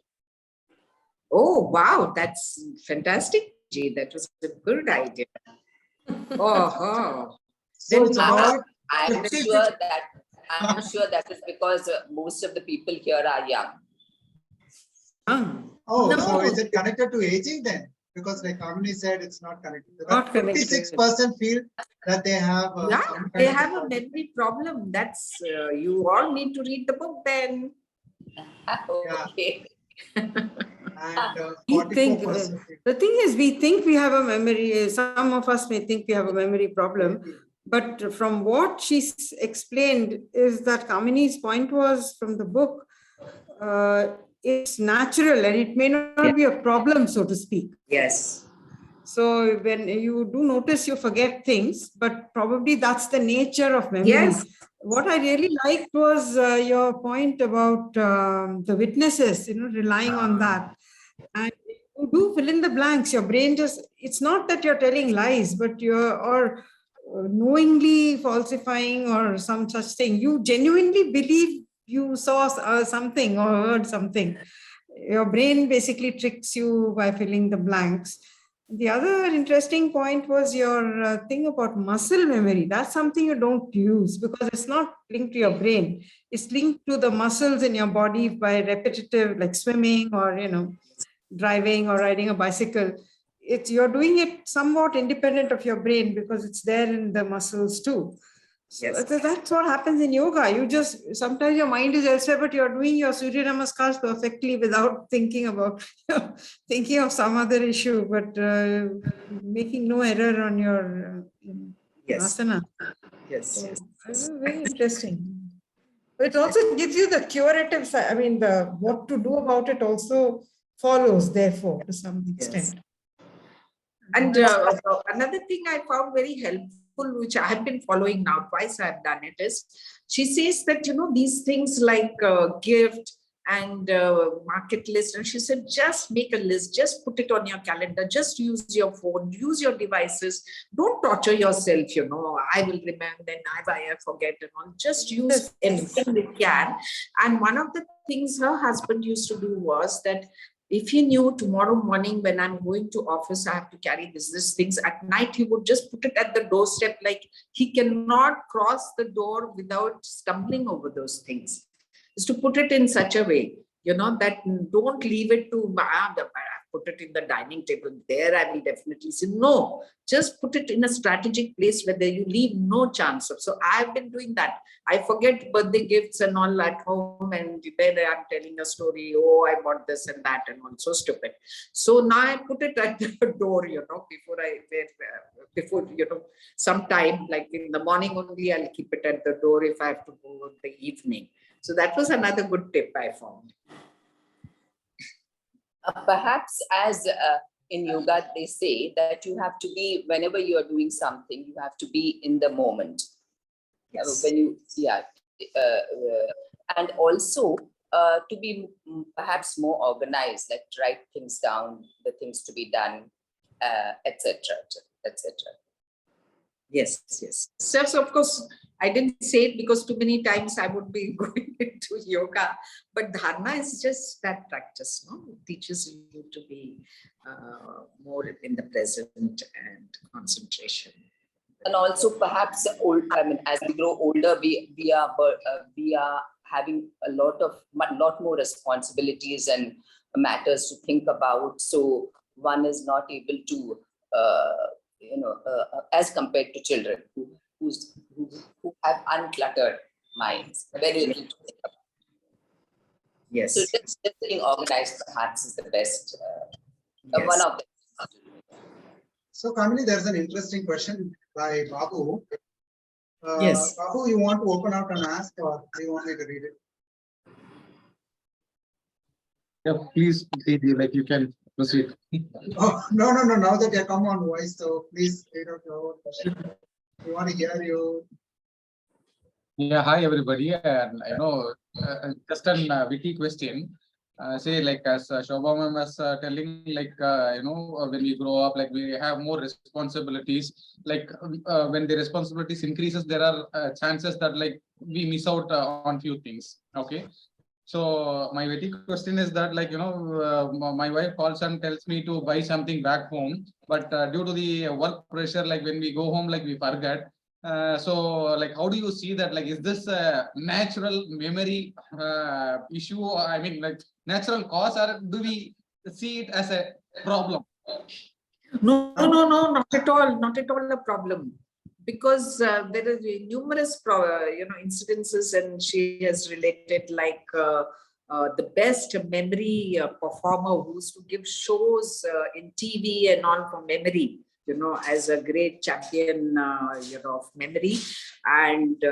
Oh, wow. That's fantastic, Jay. That was a good idea. So it's about I'm sure that is because most of the people here are young. Oh, No. so is it connected to aging then? Because like Kamini said, it's not connected. Not connected. 56% feel that they have they have a memory problem. That's you all need to read the book then. Okay. And We think, 44%. the thing is, we think we have a memory, some of us may think we have a memory problem, but from what she's explained is that Kamini's point was from the book, it's natural and it may not be a problem, so to speak. Yes. So when you do notice, you forget things, but probably that's the nature of memory. Yes. What I really liked was your point about the witnesses, relying on that. And you do fill in the blanks. Your brain it's not that you're telling lies, but or knowingly falsifying or some such thing. You genuinely believe you saw something or heard something. Your brain basically tricks you by filling the blanks. The other interesting point was your thing about muscle memory. That's something you don't use because it's not linked to your brain. It's linked to the muscles in your body by repetitive, like swimming or, driving or riding a bicycle. You're doing it somewhat independent of your brain because it's there in the muscles too. So that's what happens in yoga. Sometimes your mind is elsewhere, but you're doing your Surya Namaskars perfectly without thinking about, thinking of some other issue, but making no error on your asana. Yes. So, very interesting. It also gives you the curative side. I mean, what to do about it also follows, therefore, to some extent. And another thing I found very helpful, which I have been following now, twice I've done it, is she says that, these things like gift and market list, and she said, just make a list, just put it on your calendar, just use your phone, use your devices, don't torture yourself, I will remember, then I forget and all, just use anything you can. And one of the things her husband used to do was that if he knew tomorrow morning when I'm going to office, I have to carry these things, at night he would just put it at the doorstep, like he cannot cross the door without stumbling over those things. Is to put it in such a way, that don't leave it to, put it in the dining table, there I will definitely say, no, just put it in a strategic place where you leave no chance of. So I've been doing that. I forget birthday gifts and all at home, and then I'm telling a story, oh, I bought this and that and all, so stupid. So now I put it at the door, before sometime, like in the morning only, I'll keep it at the door if I have to go in the evening. So that was another good tip I found. Perhaps as in yoga, they say that you have to be, whenever you are doing something, you have to be in the moment. Yes. and also to be perhaps more organized, like to write things down, the things to be done, etc., etc. Yes, yes. So of course, I didn't say it because too many times I would be going into yoga, but dharma is just that practice, no? It teaches you to be more in the present and concentration. And also perhaps as we grow older, we are having a lot more responsibilities and matters to think about. So one is not able to, as compared to children who have uncluttered minds, very little to think about. Yes. So just being organized perhaps is the best, Yes. one of them. So, Kamini, there's an interesting question by Babu. Yes. Babu, you want to open out and ask, or do you want me to read it? Yeah, please, you can proceed. Oh, no. Now that you come on voice, so please read out your own question. We want to hear you. Yeah, hi everybody. And just a witty question. Say, like as Shobha ma'am was telling, when we grow up, like we have more responsibilities. Like when the responsibilities increases, there are chances that like we miss out on few things. Okay. So my witty question is that, like, my wife calls and tells me to buy something back home, but due to the work pressure, like when we go home, like we forget. So, like, how do you see that? Like, is this a natural memory issue? I mean, like, natural cause, or do we see it as a problem? No, not at all. Not at all a problem. Because there are numerous, incidences, and she has related like the best memory performer who used to give shows in TV and all for memory, as a great champion, of memory. And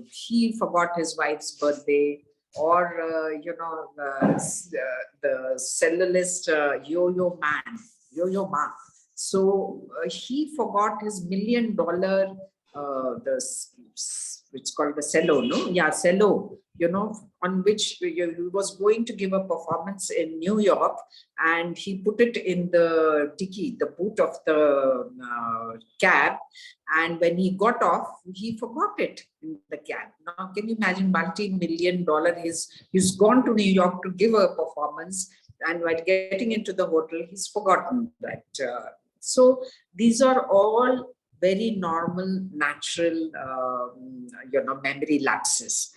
he forgot his wife's birthday, or, the cellularist Yo-Yo Ma. So he forgot his $1 million, it's called the cello, no? Yeah, cello, on which he was going to give a performance in New York, and he put it in the dicky, the boot of the cab. And when he got off, he forgot it in the cab. Now, can you imagine, multi-million dollar, he's gone to New York to give a performance, and while getting into the hotel, he's forgotten that. So these are all very normal, natural, memory lapses.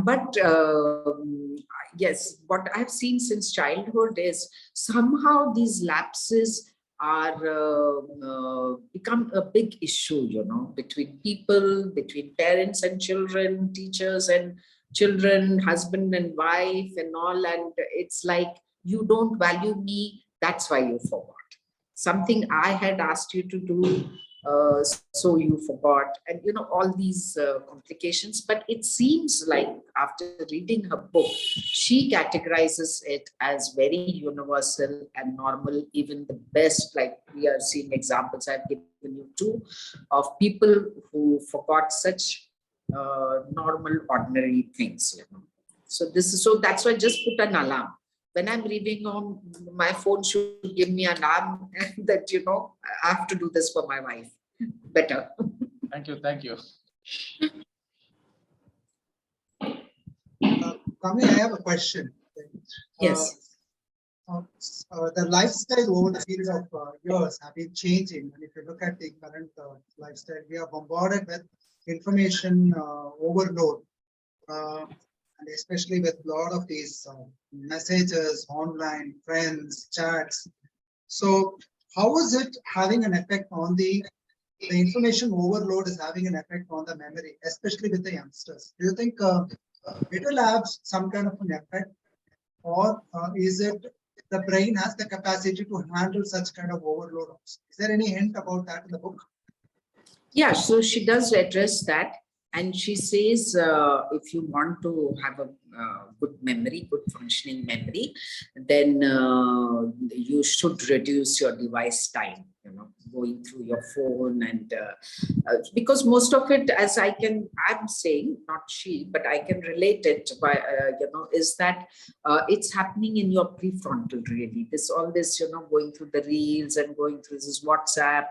But yes, what I've seen since childhood is somehow these lapses are become a big issue, between people, between parents and children, teachers and children, husband and wife and all. And it's like, you don't value me, that's why you forgot. Something I had asked you to do, so you forgot, and all these complications. But it seems like after reading her book, she categorizes it as very universal and normal. Even the best, like we are seeing examples, I've given you two of people who forgot such normal, ordinary things. So that's why I just put an alarm. When I'm leaving home, my phone should give me an alarm that, I have to do this for my wife better. Thank you. Kamini, I have a question. Yes. The lifestyle over the period of years have been changing. And if you look at the current lifestyle, we are bombarded with information overload. And especially with a lot of these messages, online, friends, chats. So how is it having an effect on the information overload is having an effect on the memory, especially with the youngsters? Do you think it will have some kind of an effect, or is it the brain has the capacity to handle such kind of overload? Is there any hint about that in the book? Yeah, so she does address that. And she says, if you want to have a good memory, good functioning memory, then you should reduce your device time. going through your phone and because most of it, as I'm saying, not she, but I can relate it by, is that it's happening in your prefrontal, really. All this, going through the reels and going through this WhatsApp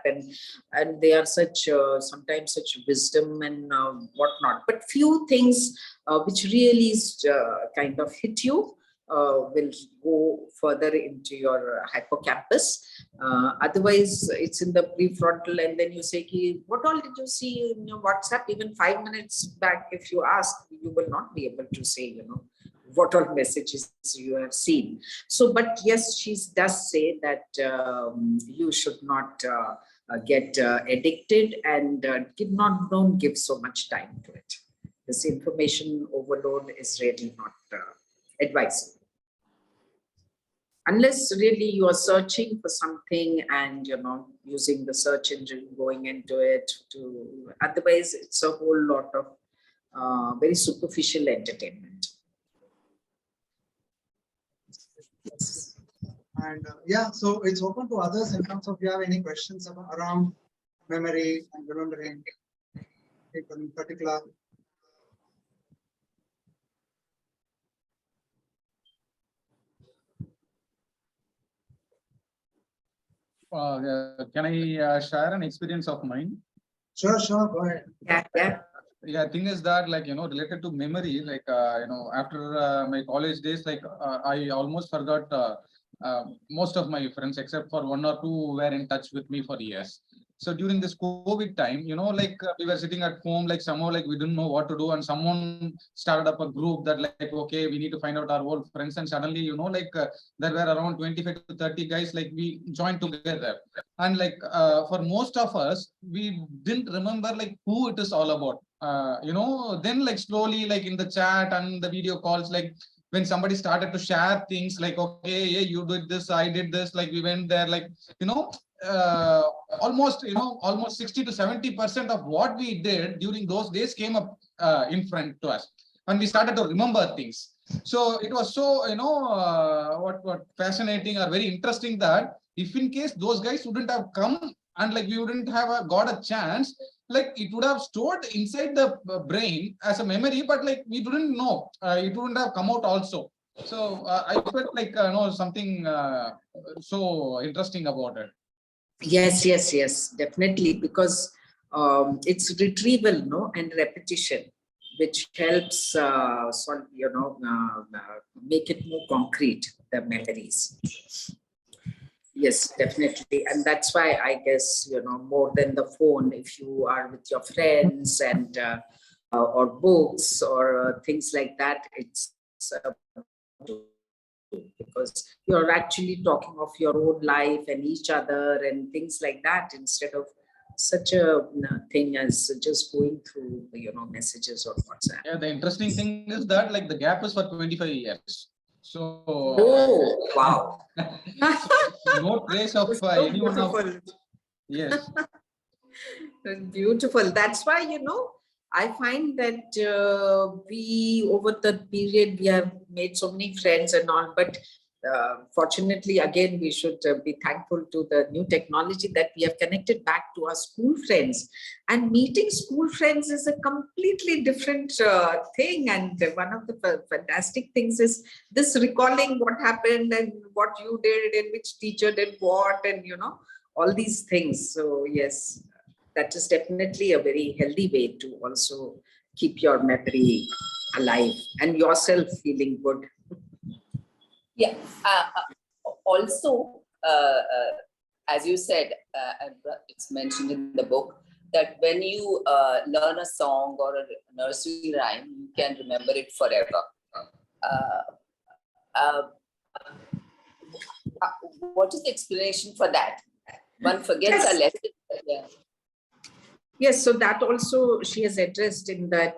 and they are such, sometimes such wisdom and whatnot, but few things which really kind of hit you will go further into your hippocampus. Otherwise, it's in the prefrontal, and then you say, what all did you see in your WhatsApp? Even 5 minutes back, if you ask, you will not be able to say, what all messages you have seen. So, but yes, she does say that you should not get addicted and don't give so much time to it. This information overload is really not advisable. Unless really you are searching for something and, using the search engine, going into it otherwise it's a whole lot of very superficial entertainment. And yeah, so it's open to others in terms of if you have any questions around memory and remembering in particular. Can I share an experience of mine? Sure, go ahead. Yeah, thing is that, related to memory, after my college days, I almost forgot most of my friends, except for one or two who were in touch with me for years. So during this COVID time, we were sitting at home, somehow we didn't know what to do, and someone started up a group that okay, we need to find out our old friends, and suddenly, there were around 25 to 30 guys, we joined together, and for most of us, we didn't remember who it is all about. Then slowly, in the chat and the video calls, when somebody started to share things okay, yeah, you did this, I did this, we went there, almost 60 to 70% of what we did during those days came up in front to us, and we started to remember things. So it was so what fascinating or very interesting that if in case those guys wouldn't have come and we wouldn't have got a chance, it would have stored inside the brain as a memory, but we didn't know, it wouldn't have come out also. So I felt something so interesting about it. Yes, definitely, because it's retrieval, and repetition, which helps make it more concrete, the memories. Yes, definitely. And that's why I guess, more than the phone, if you are with your friends and or books or things like that, it's because you're actually talking of your own life and each other and things like that, instead of such a thing as just going through, messages or WhatsApp. Yeah, the interesting thing is that the gap is for 25 years. So, oh, wow. No trace of anyone of. Yes. Beautiful. That's why, I find that we, over the period, we have made so many friends and all, but fortunately, again, we should be thankful to the new technology that we have connected back to our school friends. And meeting school friends is a completely different thing. And one of the fantastic things is this recalling what happened and what you did and which teacher did what, and, all these things. So, yes, that is definitely a very healthy way to also keep your memory alive and yourself feeling good. Yeah. Also, as you said, it's mentioned in the book that when you learn a song or a nursery rhyme, you can remember it forever. What is the explanation for that? One forgets a lesson. Yeah. Yes, so that also she has addressed in that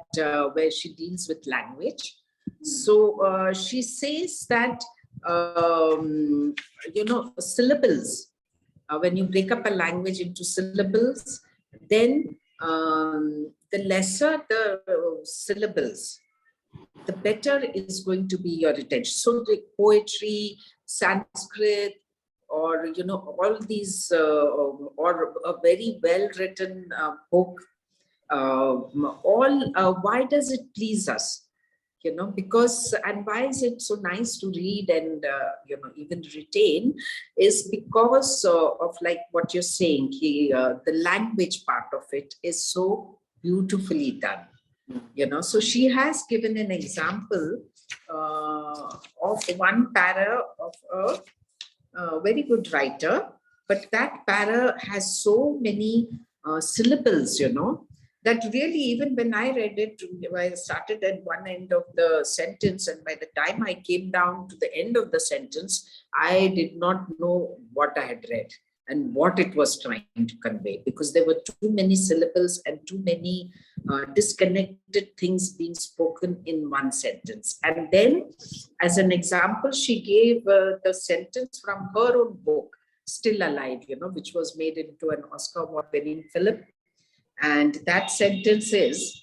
where she deals with language. So she says that, syllables, when you break up a language into syllables, then the lesser the syllables, the better is going to be your retention. So the poetry, Sanskrit, or all these or a very well written book, why does it please us? Because, and why is it so nice to read and even retain, is because of like what you're saying, the language part of it is so beautifully done. So she has given an example of one para of a very good writer, but that para has so many syllables, that really, even when I read it, I started at one end of the sentence, and by the time I came down to the end of the sentence, I did not know what I had read and what it was trying to convey, because there were too many syllables and too many disconnected things being spoken in one sentence. And then, as an example, she gave the sentence from her own book, Still Alive, which was made into an Oscar award-winning film. And that sentence is,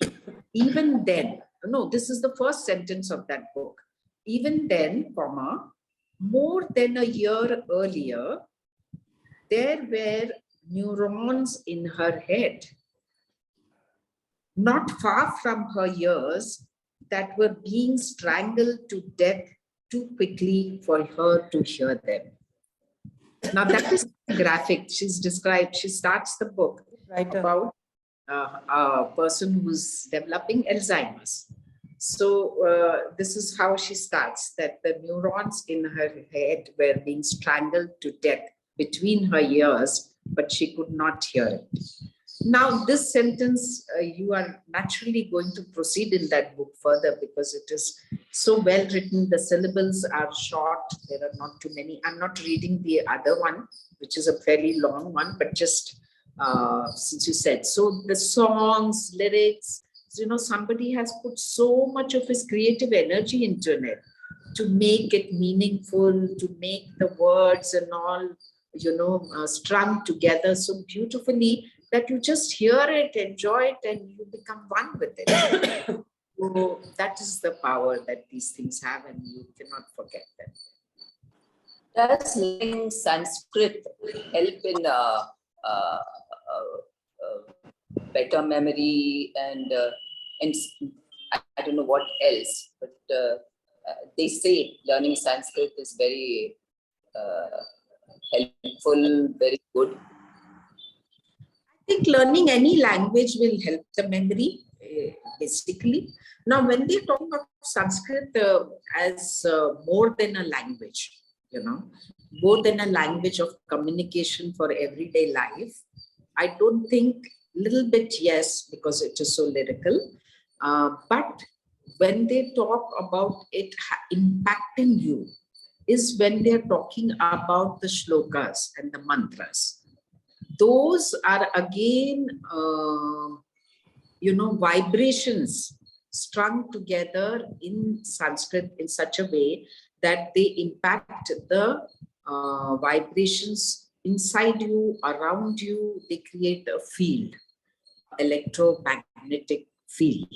even then, no, this is the first sentence of that book. Even then, comma, more than a year earlier, there were neurons in her head, not far from her ears, that were being strangled to death too quickly for her to hear them. Now that is graphic. She's described, she starts the book about a person who's developing Alzheimer's. So this is how she starts, that the neurons in her head were being strangled to death between her ears, but she could not hear it. Now, this sentence, you are naturally going to proceed in that book further, because it is so well written. The syllables are short. There are not too many. I'm not reading the other one, which is a fairly long one, but just since you said. So the songs, lyrics, somebody has put so much of his creative energy into it to make it meaningful, to make the words and all, strung together so beautifully that you just hear it, enjoy it, and you become one with it. So that is the power that these things have, and you cannot forget them. Does learning Sanskrit help in better memory and I don't know what else, but they say learning Sanskrit is very helpful, very good. I think learning any language will help the memory, basically. Now, when they talk about Sanskrit as more than a language, more than a language of communication for everyday life, I don't think, little bit, yes, because it is so lyrical. But when they talk about it impacting you, is when they're talking about the shlokas and the mantras. Those are again, vibrations strung together in Sanskrit in such a way that they impact the vibrations inside you, around you. They create a field, electromagnetic field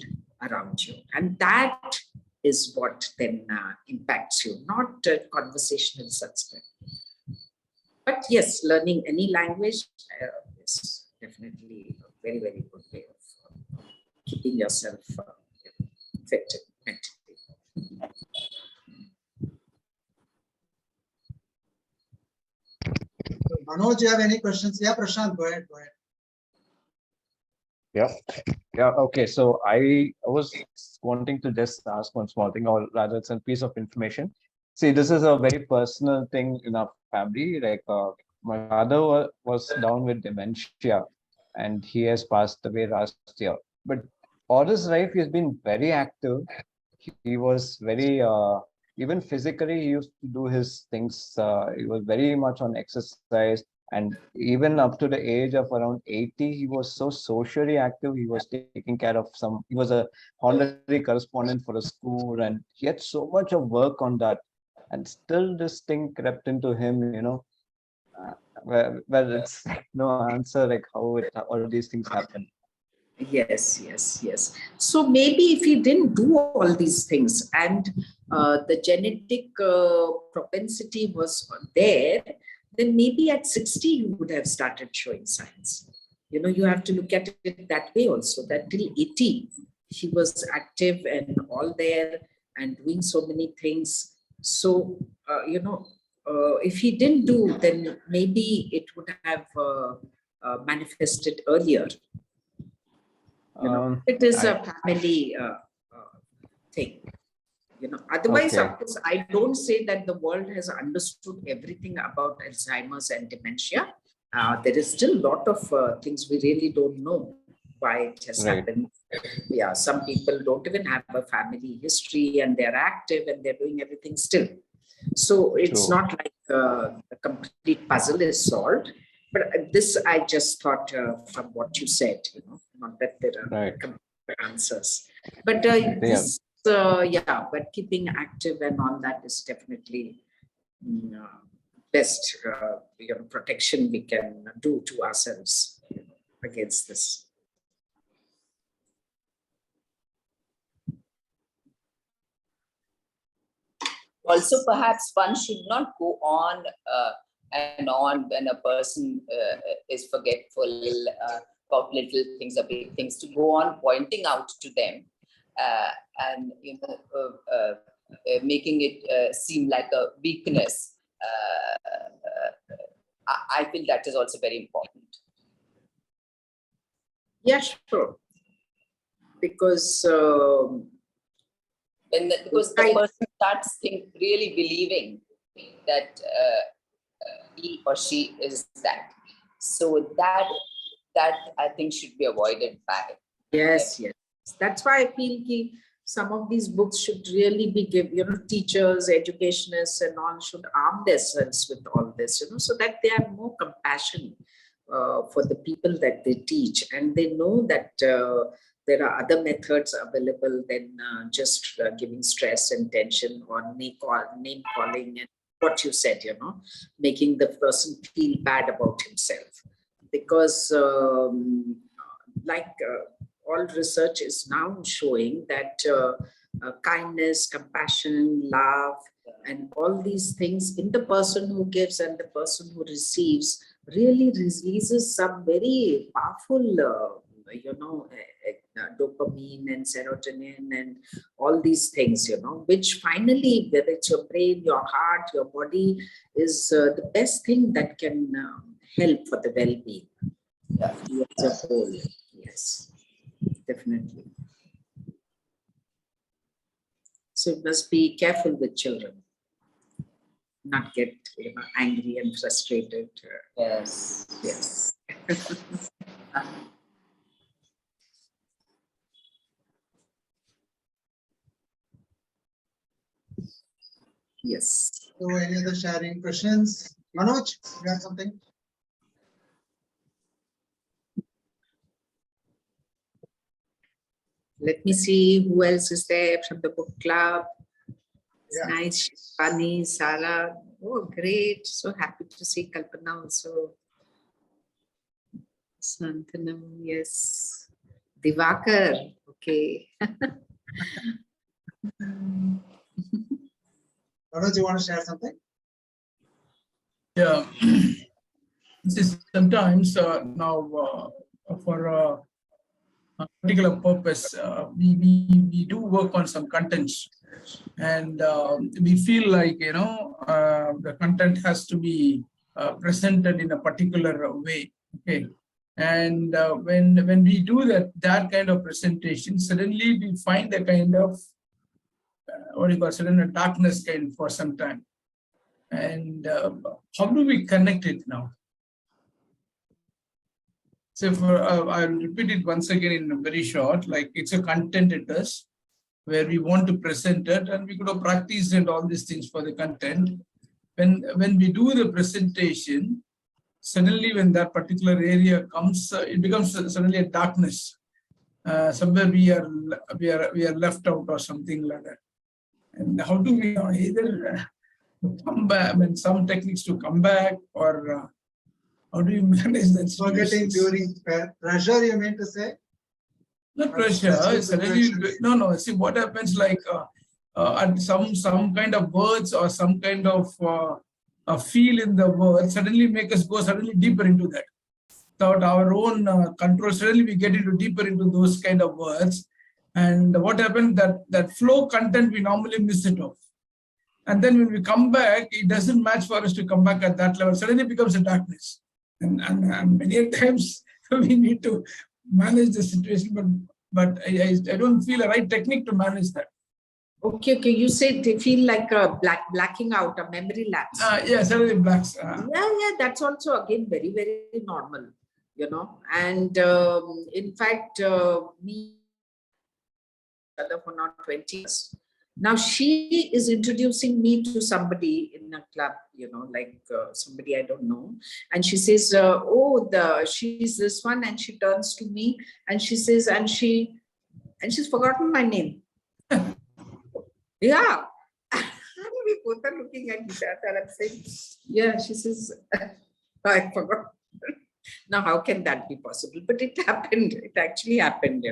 around you. And that is what then impacts you, not conversational Sanskrit. But yes, learning any language is definitely a very, very good way of keeping yourself fit mentally. Manoj, do you have any questions? Yeah, Prashant, go ahead. Yeah. Okay. So I was wanting to just ask one small thing, or rather, it's a piece of information. See, this is a very personal thing in our family. Like, my father was down with dementia, and he has passed away last year. But all his life, he's been very active. He was very, even physically, he used to do his things. He was very much on exercise. And even up to the age of around 80, he was so socially active. He was taking care of he was a honorary correspondent for a school, and he had so much of work on that. And still this thing crept into him, well, it's like no answer, like how all these things happen. Yes. So maybe if he didn't do all these things and the genetic propensity was there, then maybe at 60 you would have started showing signs. You have to look at it that way also, that till 80 he was active and all there and doing so many things. So, if he didn't do, then maybe it would have manifested earlier. It is a family thing. Otherwise, Okay. of course, I don't say that the world has understood everything about Alzheimer's and dementia. There is still a lot of things we really don't know why it has Right. happened. Yeah, some people don't even have a family history and they're active and they're doing everything still. So it's True. not like a complete puzzle is solved. But this I just thought from what you said, not that there are Right. complete answers. But but keeping active and all that is definitely best protection we can do to ourselves against this. Also, perhaps one should not go on and on when a person is forgetful about little things or big things, to go on pointing out to them and making it seem like a weakness. I feel that is also very important. Yeah, sure. Because because the person starts really believing that he or she is that. So that I think should be avoided by. Yes. That's why I feel some of these books should really be given, teachers, educationists and all should arm themselves with all this, so that they have more compassion for the people that they teach, and they know that there are other methods available than just giving stress and tension or name calling and what you said, making the person feel bad about himself. Because all research is now showing that kindness, compassion, love, and all these things in the person who gives and the person who receives really releases some very powerful, dopamine and serotonin and all these things, which finally, whether it's your brain, your heart, your body, is the best thing that can help for the well-being as a whole. Yes, definitely. So you must be careful with children, not get angry and frustrated. Yes. Yes. So any other sharing questions? Manoj, you have something? Let me see who else is there from the book club. It's Yeah. nice. Funny, Sarah. Oh, great. So happy to see Kalpana also. Santanam, yes. Divakar, okay. Manoj, you want to share something? Yeah, this is sometimes now for a particular purpose, we do work on some contents, and we feel like the content has to be presented in a particular way. Okay, and when we do that kind of presentation, suddenly we find a kind of sudden darkness kind for some time. And how do we connect it now? So I'll repeat it once again in very short, like it's a content it is, where we want to present it, and we could have practiced and all these things for the content. When we do the presentation, suddenly when that particular area comes, it becomes suddenly a darkness. Somewhere we are left out or something like that. And how do we either come back, some techniques to come back, or how do you manage that? Forgetting during pressure, you mean to say? Not pressure. Suddenly, no. See what happens, like at some kind of words or some kind of feel in the word suddenly make us go suddenly deeper into that. Without our own control, suddenly we get into deeper into those kind of words. And what happened, that flow content, we normally miss it off. And then when we come back, it doesn't match for us to come back at that level. Suddenly it becomes a darkness. And many times we need to manage the situation, but I don't feel a right technique to manage that. Okay. You said they feel like a blacking out, a memory lapse. Yeah, suddenly blacks. Yeah, that's also again very, very normal, And in fact, me for not 20 years. Now she is introducing me to somebody in a club, like somebody I don't know. And she says, she's this one. And she turns to me and she says, and she's forgotten my name. Yeah. We both are looking at each other and saying, yeah, she says, I forgot. Now, how can that be possible? But it happened. It actually happened,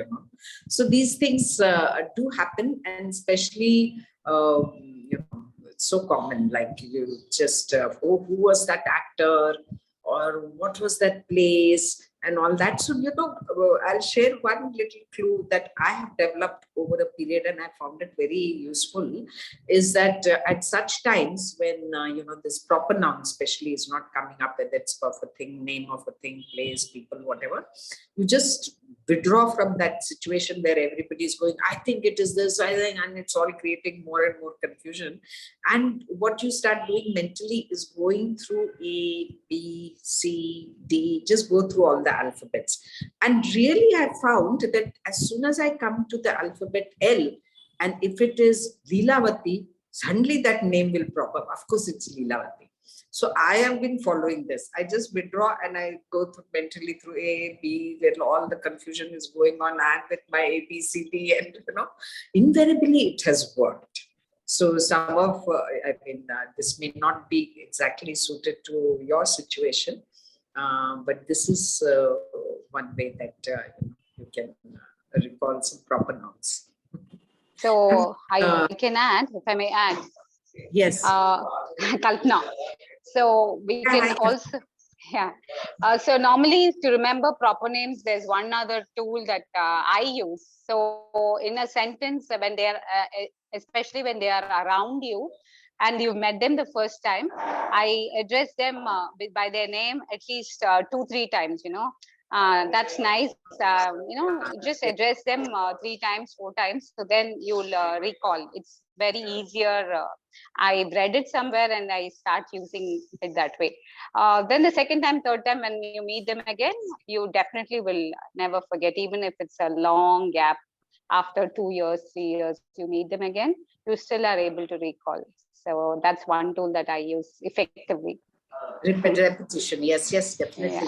So these things do happen, and especially, it's so common. Like you just, who was that actor, or what was that place, and all that. So, I'll share one little clue that I have developed over a period, and I found it very useful, is that at such times when, this proper noun especially is not coming up, whether it's perfect thing, name of a thing, place, people, whatever, you just withdraw from that situation where everybody is going, I think it is this, I think, and it's all creating more and more confusion. And what you start doing mentally is going through A, B, C, D, just go through all the alphabets. And really I found that as soon as I come to the alphabet L, and if it is Leelavati, suddenly that name will pop up. Of course, it's Leelavati. So I have been following this. I just withdraw and I go through mentally through A, B, where all the confusion is going on, and with my A, B, C, D, and invariably it has worked. So some of, this may not be exactly suited to your situation, but this is one way that you can recall some proper nouns. So I can add, if I may add. Yes. Kalpana. So we can also, yeah. So normally to remember proper names, there's one other tool that I use. So in a sentence, when they are, especially when they are around you, and you've met them the first time, I address them by their name at least 2-3 times, that's nice. Just address them 3 times, 4 times. So then you'll recall. It's very easier. I read it somewhere and I start using it that way. Then the second time, third time, when you meet them again, you definitely will never forget, even if it's a long gap. After 2 years, 3 years, you meet them again, you still are able to recall. So that's one tool that I use effectively. Repetition. Yes, definitely.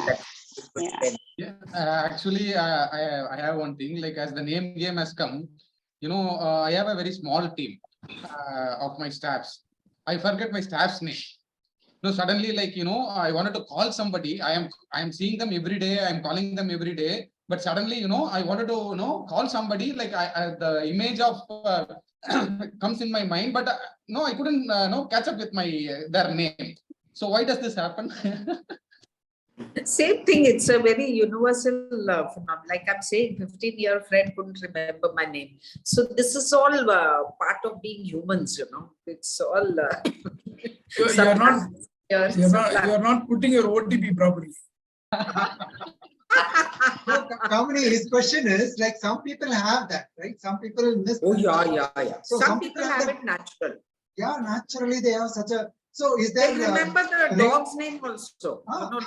Yeah. Actually, I have one thing, like as the name game has come, I have a very small team of my staffs. I forget my staff's name. Suddenly, I wanted to call somebody. I am seeing them every day. I am calling them every day. But suddenly, I wanted to, call somebody. Like the image of comes in my mind, but I couldn't, catch up with their name. So why does this happen? Same thing. It's a very universal phenomenon. Like I'm saying, 15-year friend couldn't remember my name. So this is all part of being humans. It's all. You're not putting your OTP properly. Kamini, his question is like some people have that, right? Some people miss. Oh yeah. So some people have it natural. Yeah, naturally they have such a. So is there? They remember the dog's name also. Not only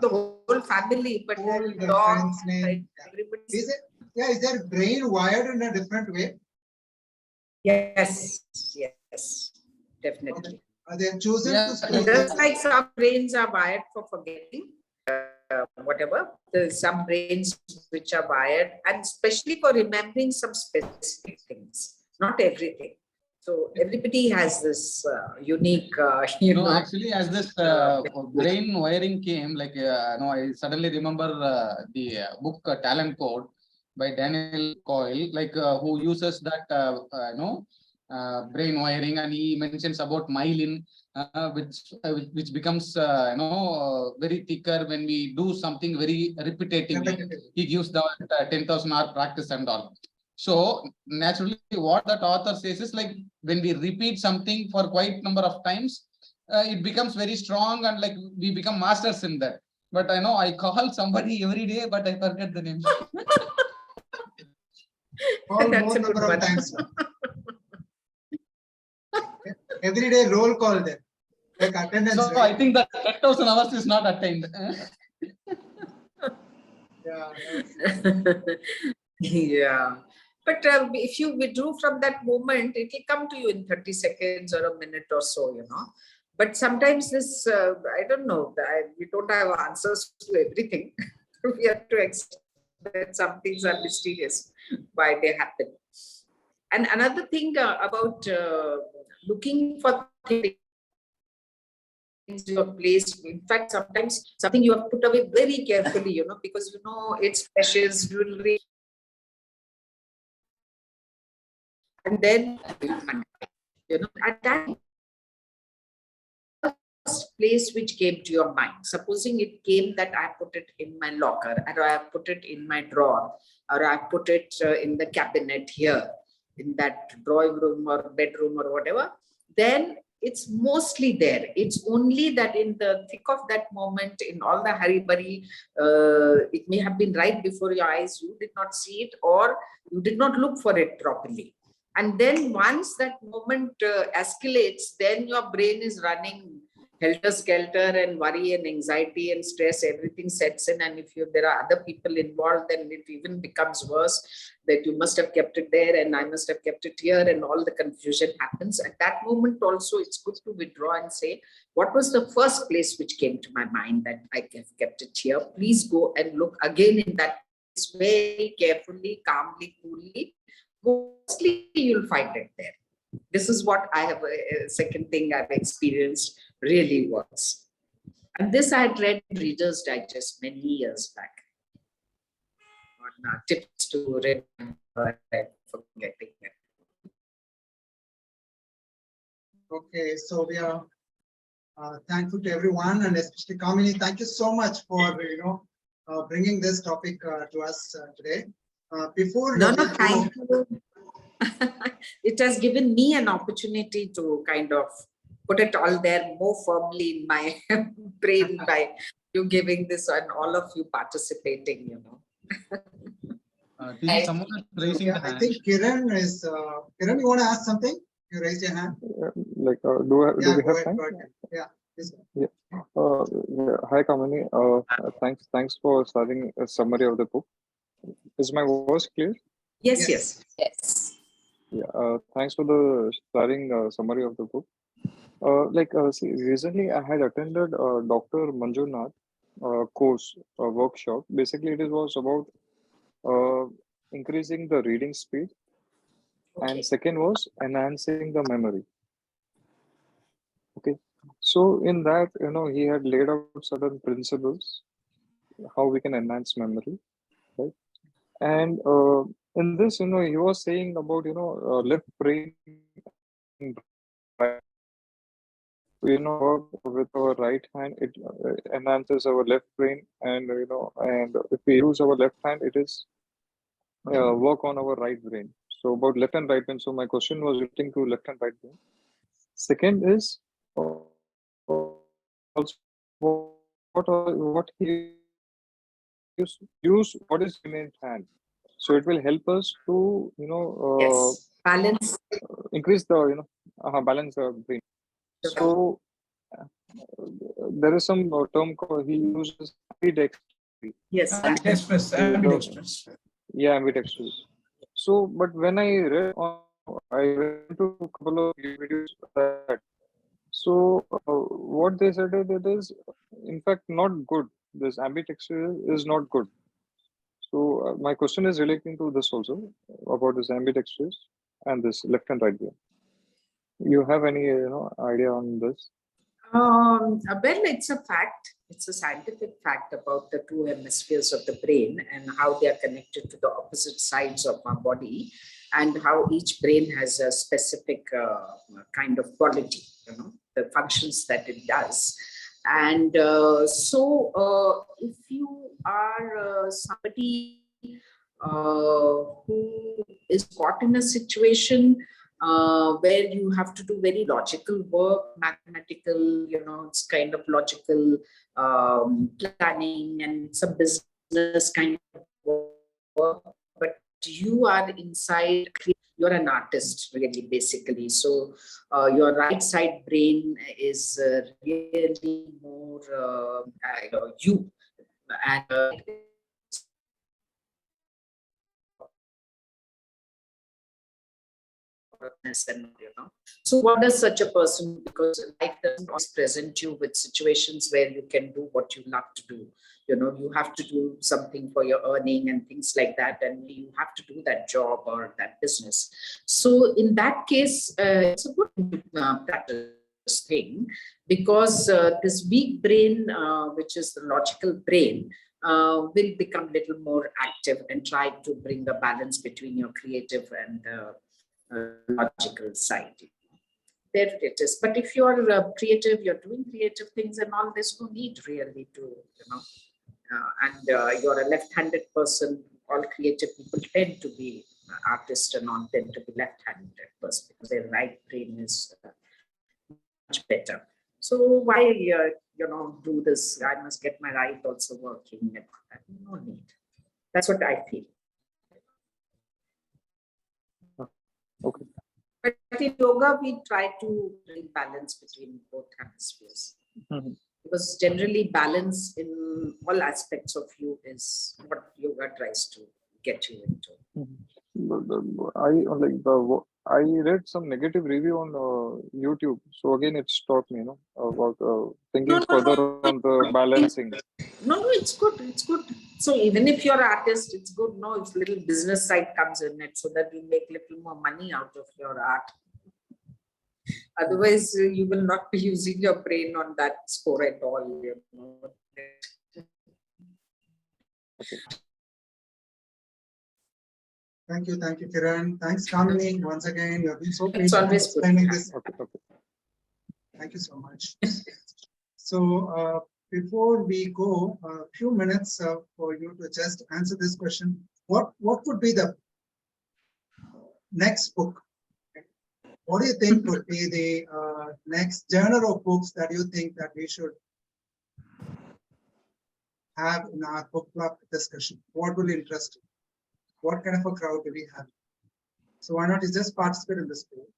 the whole family, but the dog's name. Is it? Yeah, is their brain wired in a different way? Yes, definitely. They have chosen to store. Just like some brains are wired for forgetting, whatever. There's some brains which are wired, and especially for remembering some specific things, not everything. So everybody has this unique, Actually, as this brain wiring came, I suddenly remember the book Talent Code by Daniel Coyle, who uses that, brain wiring, and he mentions about myelin, which becomes very thicker when we do something very repetitively. He gives the 10,000 hour practice and all. So naturally, what that author says is like when we repeat something for quite number of times, it becomes very strong and like we become masters in that. But I know I call somebody every day, but I forget the name. All more number of times. Every day roll call them. Like attendance. So right? I think that 10,000 hours is not attained. Yeah. Yeah. But if you withdraw from that moment, it will come to you in 30 seconds or a minute or so, But sometimes this, I don't know, we don't have answers to everything. We have to accept that some things are mysterious, why they happen. And another thing about looking for things your place, in fact, sometimes something you have put away very carefully, because it's precious jewelry. And then, at that first place which came to your mind, supposing it came that I put it in my locker, or I put it in my drawer, or I put it in the cabinet here, in that drawing room or bedroom or whatever, then it's mostly there. It's only that in the thick of that moment, in all the hurry-burry, it may have been right before your eyes, you did not see it, or you did not look for it properly. And then once that moment escalates, then your brain is running helter-skelter, and worry and anxiety and stress, everything sets in. And if there are other people involved, then it even becomes worse, that you must have kept it there and I must have kept it here, and all the confusion happens. At that moment also, it's good to withdraw and say, what was the first place which came to my mind that I have kept it here? Please go and look again in that place very carefully, calmly, coolly. Mostly you'll find it there. This is what I have, a second thing I've experienced really works. And this I had read in Reader's Digest many years back on tips to remember and forgetting it. Okay, so we are thankful to everyone, and especially Kamini. Thank you so much for bringing this topic to us today. Before thank you. It has given me an opportunity to kind of put it all there more firmly in my brain by you giving this and all of you participating, Someone is raising the hand. I think Kiran is, Kiran, you want to ask something? You raised your hand. Do we have time? Yeah. Yeah. Hi, Kamini. Thanks for starting a summary of the book. Is my voice clear? Yes. Yeah. Thanks for the starting summary of the book. Recently I had attended Dr. Manjunath course workshop. Basically, it was about increasing the reading speed, and second was enhancing the memory. Okay, so in that, he had laid out certain principles how we can enhance memory, right? And in this, he was saying about left brain and right. Work with our right hand, it enhances our left brain, and and if we use our left hand, it is work on our right brain. So about left and right brain. So my question was relating to left and right brain. Second is also what he use what is in his hand. So it will help us to balance, increase the balance the brain. So there is some term called, he uses ambidextrous. Yes, ambidextrous. Yeah, ambidextrous. So, but when I read I went to a couple of videos that. So what they said is it is in fact not good. This ambidextrous is not good. So my question is relating to this also, about this ambidextrous and this left and right brain. You have any idea on this? Well, it's a fact. It's a scientific fact about the two hemispheres of the brain and how they are connected to the opposite sides of our body. and how each brain has a specific kind of quality, the functions that it does. And if you are somebody who is caught in a situation where you have to do very logical work, mathematical, it's kind of logical planning and some business kind of work, but you are inside, you're an artist really, basically. So your right side brain is really more you, and and so what does such a person, because life doesn't always present you with situations where you can do what you love to do. You have to do something for your earning and things like that, and you have to do that job or that business. So in that case, it's a good practice thing, because this weak brain, which is the logical brain, will become a little more active and try to bring a balance between your creative and logical side. There it is. But if you're creative, you're doing creative things and all, there's no need really to, and you're a left-handed person. All creative people tend to be artists and all tend to be left-handed person, because their right brain is much better. So why, do this? I must get my right also working. No need. That's what I feel. Okay. But in yoga, we try to bring balance between both hemispheres. Because generally balance in all aspects of you is what yoga tries to get you into. I read some negative review on YouTube. So again, it stopped me, about thinking further on the balancing. No, it's good. It's good. So even if you're an artist, it's good. No, if little business side comes in it, so that you make little more money out of your art. Otherwise, you will not be using your brain on that score at all. Thank you, Kiran. Thanks, Kamini. Once again, you have been so patient. It's always explaining this. Thank you so much. So before we go, a few minutes for you to just answer this question. What would be the next book? What do you think would be the next genre of books that you think that we should have in our book club discussion? What would interest you? What kind of a crowd do we have? So why not you just participate in this poll?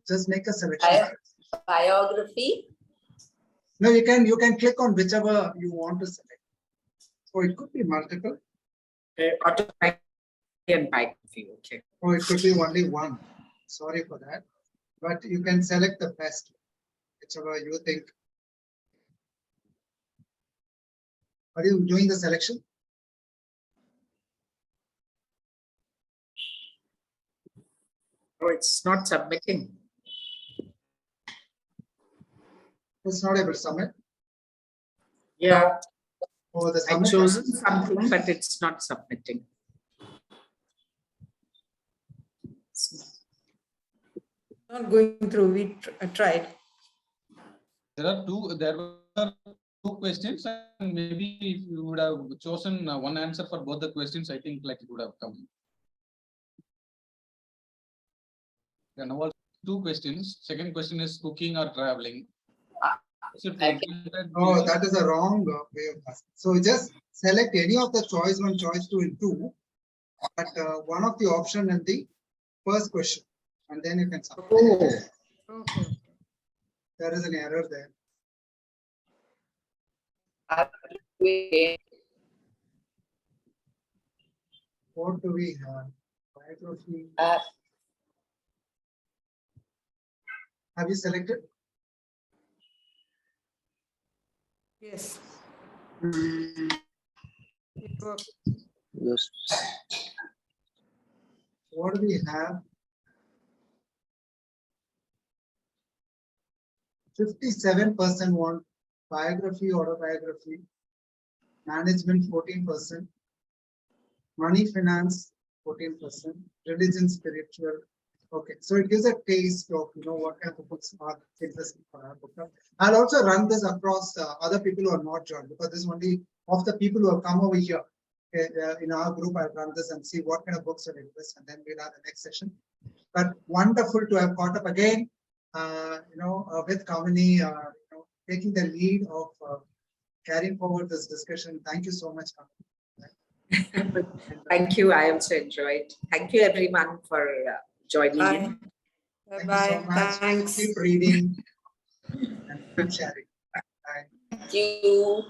Just make a selection. Biography? No, you can click on whichever you want to select. So it could be multiple. Autobiography and biography, okay. Or it could be only one. Sorry for that. But you can select the best, whichever you think. Are you doing the selection? Oh, it's not submitting. It's not able to submit. Yeah. Oh, the I've chosen something, but it's not submitting. Not going through. We tried. There were two questions, and maybe if you would have chosen one answer for both the questions, I think it would have come. Yeah, now two questions. Second question is cooking or traveling. Oh, that is a wrong way of asking. So just select any of the choice 1, choice 2, and 2, but one of the option in the first question, and then you can submit. Oh. Okay. There is an error there. What do we have? Biography. Have you selected? Yes. Yes. What do we have? 57% want biography, autobiography. Management 14%. Money, finance 14%. Religion, spiritual. Okay, so it gives a taste of what kind of books are interesting for our book club. I'll also run this across other people who are not joined, because this is only of the people who have come over here. Okay, in our group, I'll run this and see what kind of books are interested, and then we'll have the next session. But wonderful to have caught up again, with Kamini, taking the lead of carrying forward this discussion. Thank you so much, Kamini. Thank you. I also enjoyed. Thank you, everyone, for joining in. Thank you Bye. so much. Thanks. Keep reading and keep sharing. Bye. Thank you.